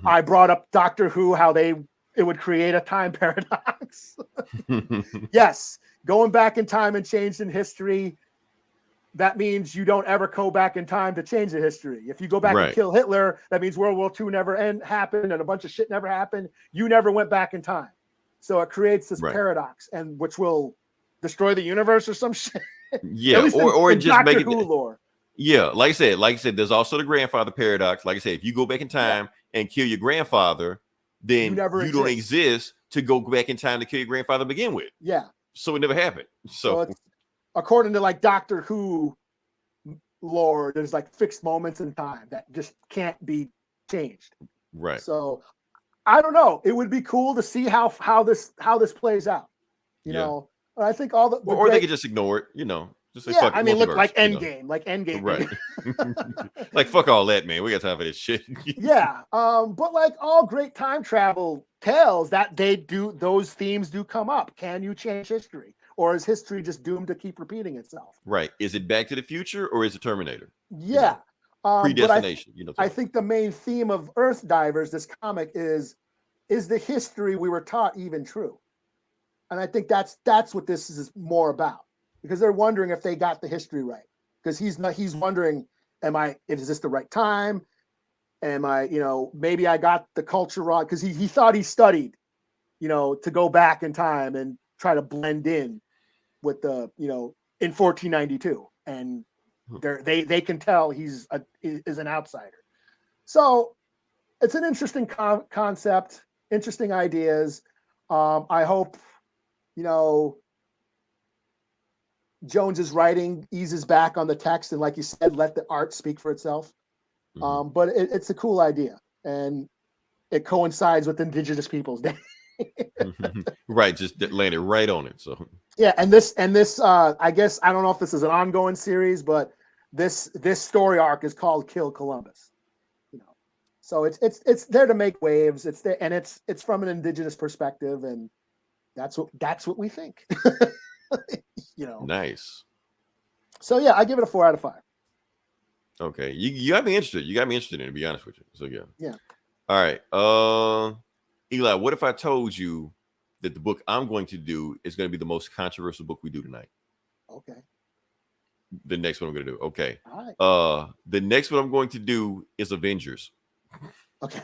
I brought up Doctor Who, how it would create a time paradox. Yes, going back in time and changing history. That means you don't ever go back in time to change the history. If you go back and kill Hitler, that means World War II never happened and a bunch of shit never happened. You never went back in time. So it creates this paradox, and which will destroy the universe or some shit. Yeah, or just make it lore. Yeah, like I said, there's also the grandfather paradox. Like I said, if you go back in time and kill your grandfather, then you don't exist to go back in time to kill your grandfather to begin with. Yeah. So it never happened. So it's, according to like Doctor Who lore, there's like fixed moments in time that just can't be changed. Right. So I don't know. It would be cool to see how this plays out. You know, I think all the or they could just ignore it. Just say, fuck I mean, look like Endgame, like Endgame, right? Like fuck all that, man. We got time for this shit. Yeah, but like all great time travel tales, that those themes do come up. Can you change history, or is history just doomed to keep repeating itself? Right. Is it Back to the Future or is it Terminator? Yeah. Predestination. I think the main theme of Earthdivers, this comic, is the history we were taught even true? And I think that's what this is more about, because they're wondering if they got the history right. Because he's wondering, is this the right time? Am I, maybe I got the culture wrong? Because he thought he studied, to go back in time and try to blend in with the, in 1492. And they can tell he's an outsider. So it's an interesting concept, interesting ideas. I hope, Jones's writing eases back on the text, and like you said, let the art speak for itself. But it's a cool idea, and it coincides with Indigenous Peoples Day. Right, just landed right on it. So yeah, and this I guess, I don't know if this is an ongoing series, but this story arc is called Kill Columbus. So it's there to make waves. It's there, and it's from an Indigenous perspective, and that's what we think. Nice. So yeah, I give it a 4 out of 5. Okay, you got me interested. You got me interested in it, to be honest with you. So yeah. All right. Eli, what if I told you that the book I'm going to do is going to be the most controversial book we do tonight? Okay. The next one I'm going to do. Okay. All right. The next one I'm going to do is Avengers. Okay.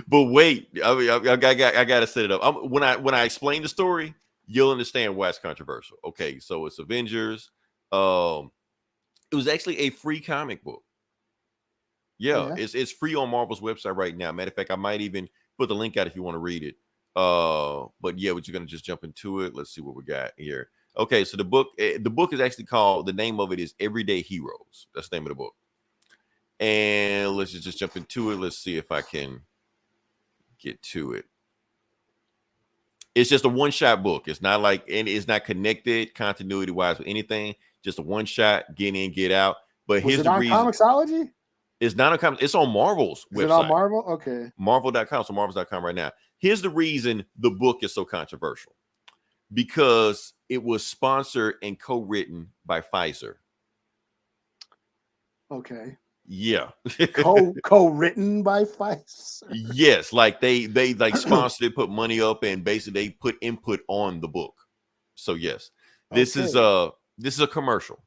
But wait, I got to set it up. When I explain the story, you'll understand why it's controversial. Okay, so it's Avengers. It was actually a free comic book. Yeah, Yeah. it's free on Marvel's website right now. Matter of fact, I might even put the link out if you want to read it. But yeah, we're gonna just jump into it. Let's see what we got here. Okay, so the book is actually called, the name of it is Everyday Heroes. That's the name of the book. And let's just jump into it. Let's see if I can get to it. It's just a one-shot book. It's not like, and it's not connected continuity-wise with anything. Just a one-shot, get in, get out. But Was here's it the on reason. Comixology? It's not a comic. It's on Marvel's website. Is it on Marvel? Okay. Marvel.com. So Marvels.com right now. Here's the reason the book is so controversial. Because it was sponsored and co-written by Pfizer. Okay. Yeah. Co-written by Pfizer. Yes, like they like sponsored it, put money up, and basically they put input on the book. So yes, this is a commercial,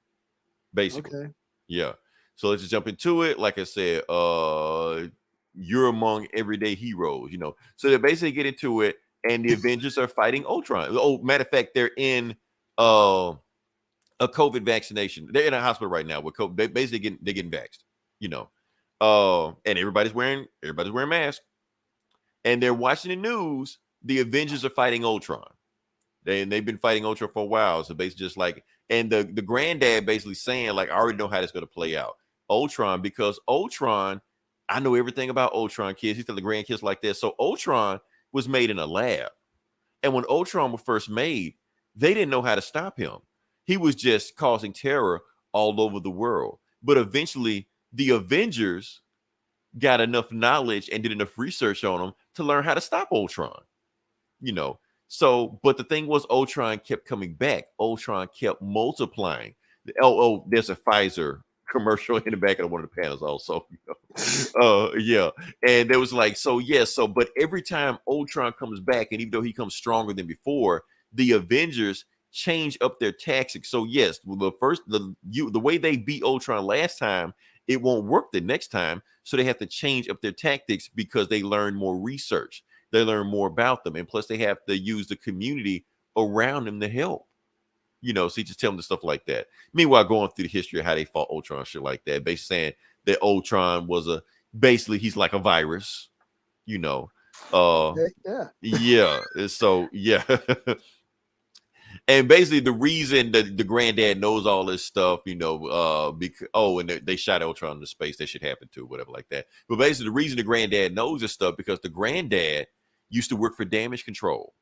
basically. Okay. Yeah. So let's just jump into it. Like I said, you're among everyday heroes, you know. So they basically get into it, and the Avengers are fighting Ultron. Oh, matter of fact, they're in a COVID vaccination. They're in a hospital right now with COVID. They basically they're getting vaxxed, you know. And everybody's wearing masks, and they're watching the news. The Avengers are fighting Ultron. They've been fighting Ultron for a while. So basically, just like, and the granddad basically saying, like, I already know how this is going to play out. Ultron, because Ultron, I know everything about Ultron, kids. He's telling the grandkids like this. So Ultron was made in a lab, and when Ultron was first made, they didn't know how to stop him. He was just causing terror all over the world. But eventually, the Avengers got enough knowledge and did enough research on him to learn how to stop Ultron, you know. So, but the thing was, Ultron kept coming back. Ultron kept multiplying. There's a Pfizer commercial in the back of one of the panels also. You know? Yeah. And there was like, so yes, but every time Ultron comes back, and even though he comes stronger than before, the Avengers change up their tactics. So yes, the way they beat Ultron last time, it won't work the next time. So they have to change up their tactics because they learn more research. They learn more about them. And plus they have to use the community around them to help. You know, so you just tell them the stuff like that. Meanwhile, going through the history of how they fought Ultron, shit like that. Basically saying that Ultron was he's like a virus, you know. Yeah. So yeah. And basically the reason that the granddad knows all this stuff, you know, because and they shot Ultron into space, that shit happened too, whatever like that. But basically the reason the granddad knows this stuff, because the granddad used to work for damage control.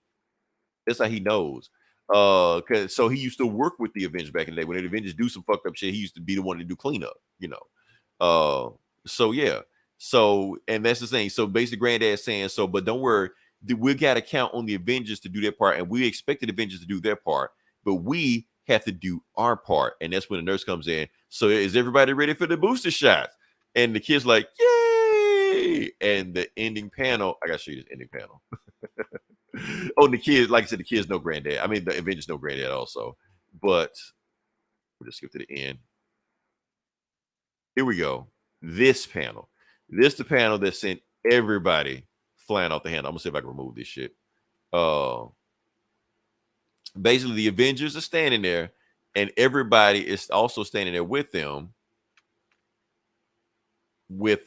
That's how he knows. So he used to work with the Avengers back in the day. When the Avengers do some fucked up shit, he used to be the one to do cleanup, you know. So yeah. So, and that's the thing. So basically granddad's saying, but don't worry, we got to count on the Avengers to do their part, and we expect the Avengers to do their part, but we have to do our part. And that's when the nurse comes in. So is everybody ready for the booster shots? And the kid's like, yay! And the ending panel, I gotta show you this ending panel. The kids, like I said, the kids know granddad. I mean, the Avengers know granddad also. But we'll just skip to the end. Here we go. This panel. This the panel that sent everybody flying off the handle. I'm gonna see if I can remove this shit. Basically, the Avengers are standing there, and everybody is also standing there with them, with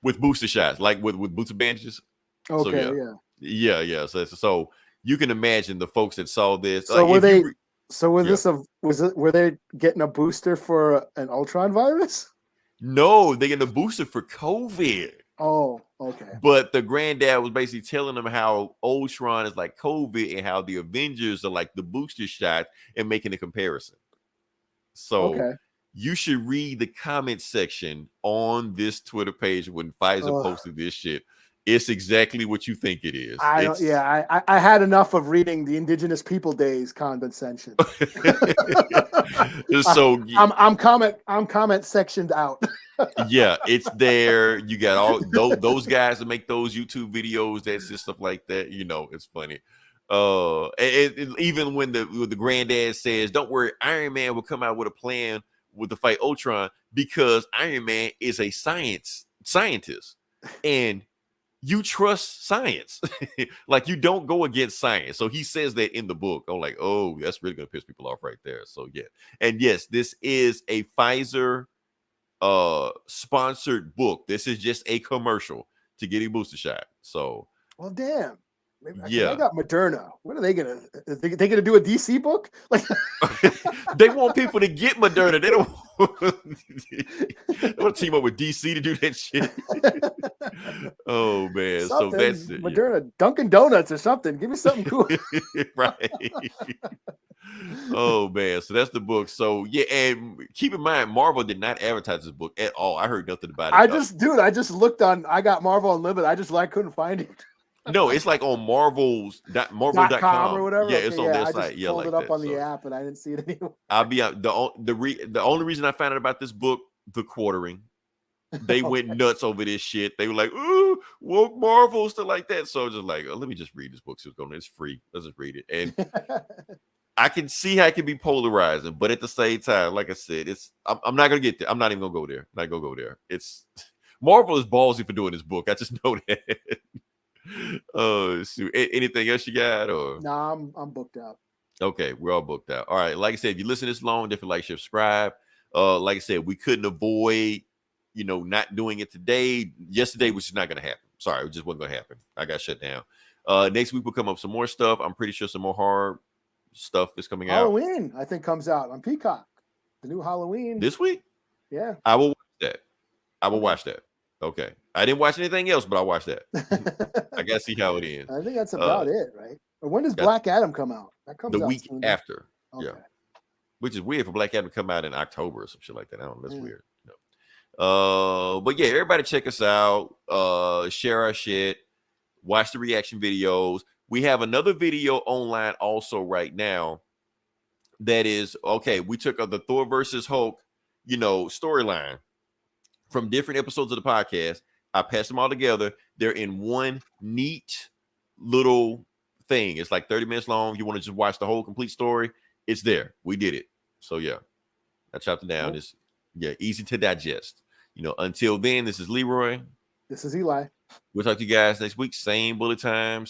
with booster shots, like with booster bandages. Okay, so, yeah. So you can imagine the folks that saw this. So were they getting a booster for an Ultron virus? No, they're getting a booster for COVID. Oh, okay. But the granddad was basically telling them how Ultron is like COVID and how the Avengers are like the booster shot, and making a comparison. So you should read the comment section on this Twitter page when Pfizer posted this shit. It's exactly what you think it is. I had enough of reading the Indigenous People Days condescension. So I'm comment sectioned out. Yeah, it's there. You got all those guys that make those YouTube videos. That's just stuff like that. You know, it's funny. Even when the granddad says, "Don't worry, Iron Man will come out with a plan with the fight Ultron," because Iron Man is a scientist, and you trust science. Like, you don't go against science. So he says that in the book. I'm like, oh, that's really gonna piss people off right there. So yeah, and yes, this is a Pfizer sponsored book. This is just a commercial to get a booster shot. So, well, damn. Maybe, yeah, I got Moderna. What are they gonna? They gonna do a DC book? Like they want people to get Moderna. They don't want to team up with DC to do that shit. Oh man, something. so that's it. Moderna, Dunkin' Donuts or something. Give me something cool. Right. Oh man, so that's the book. So yeah, and keep in mind, Marvel did not advertise this book at all. I heard nothing about it. I just looked on. I got Marvel Unlimited. I just couldn't find it. No, it's like on Marvel.com or whatever. Yeah, it's on their I site. just Yeah, pulled like it up that. on the app, and I didn't see it anymore. I'll be out. The only reason I found out about this book, the quartering, they went nuts over this shit. They were like, "Ooh, woke Marvel," stuff like that. So just like, let me just read this book. So it's free. Let's just read it. And I can see how it can be polarizing, but at the same time, like I said, I'm not gonna get there. I'm not even gonna go there. Not gonna go there. It's Marvel is ballsy for doing this book. I just know that. Oh shoot! Anything else you got? Or Nah, I'm booked out. Okay, we're all booked out. All right, like I said, if you listen this long, definitely like, share, subscribe. Like I said, we couldn't avoid, not doing it today. Yesterday was just not gonna happen. Sorry, it just wasn't gonna happen. I got shut down. Next week we'll come up with some more stuff. I'm pretty sure some more horror stuff is coming out. Halloween, I think, comes out on Peacock. The new Halloween This week. Yeah, I will watch that. Watch that. Okay, I didn't watch anything else, but I watched that. I gotta see how it ends. I think that's about it, right? Or when does Black Adam come out? That comes the out week soon, after. Okay. Yeah, which is weird for Black Adam to come out in October or some shit like that. I don't know. That's weird. But yeah, everybody check us out. Share our shit. Watch the reaction videos. We have another video online also right now. That is okay. We took the Thor versus Hulk, storyline from different episodes of the podcast. I passed them all together. They're in one neat little thing. It's like 30 minutes long. You want to just watch the whole complete story? It's there. We did it. So yeah, I chopped it down. It's easy to digest. Until then, this is Leroy. This is Eli. We'll talk to you guys next week. Same bullet time.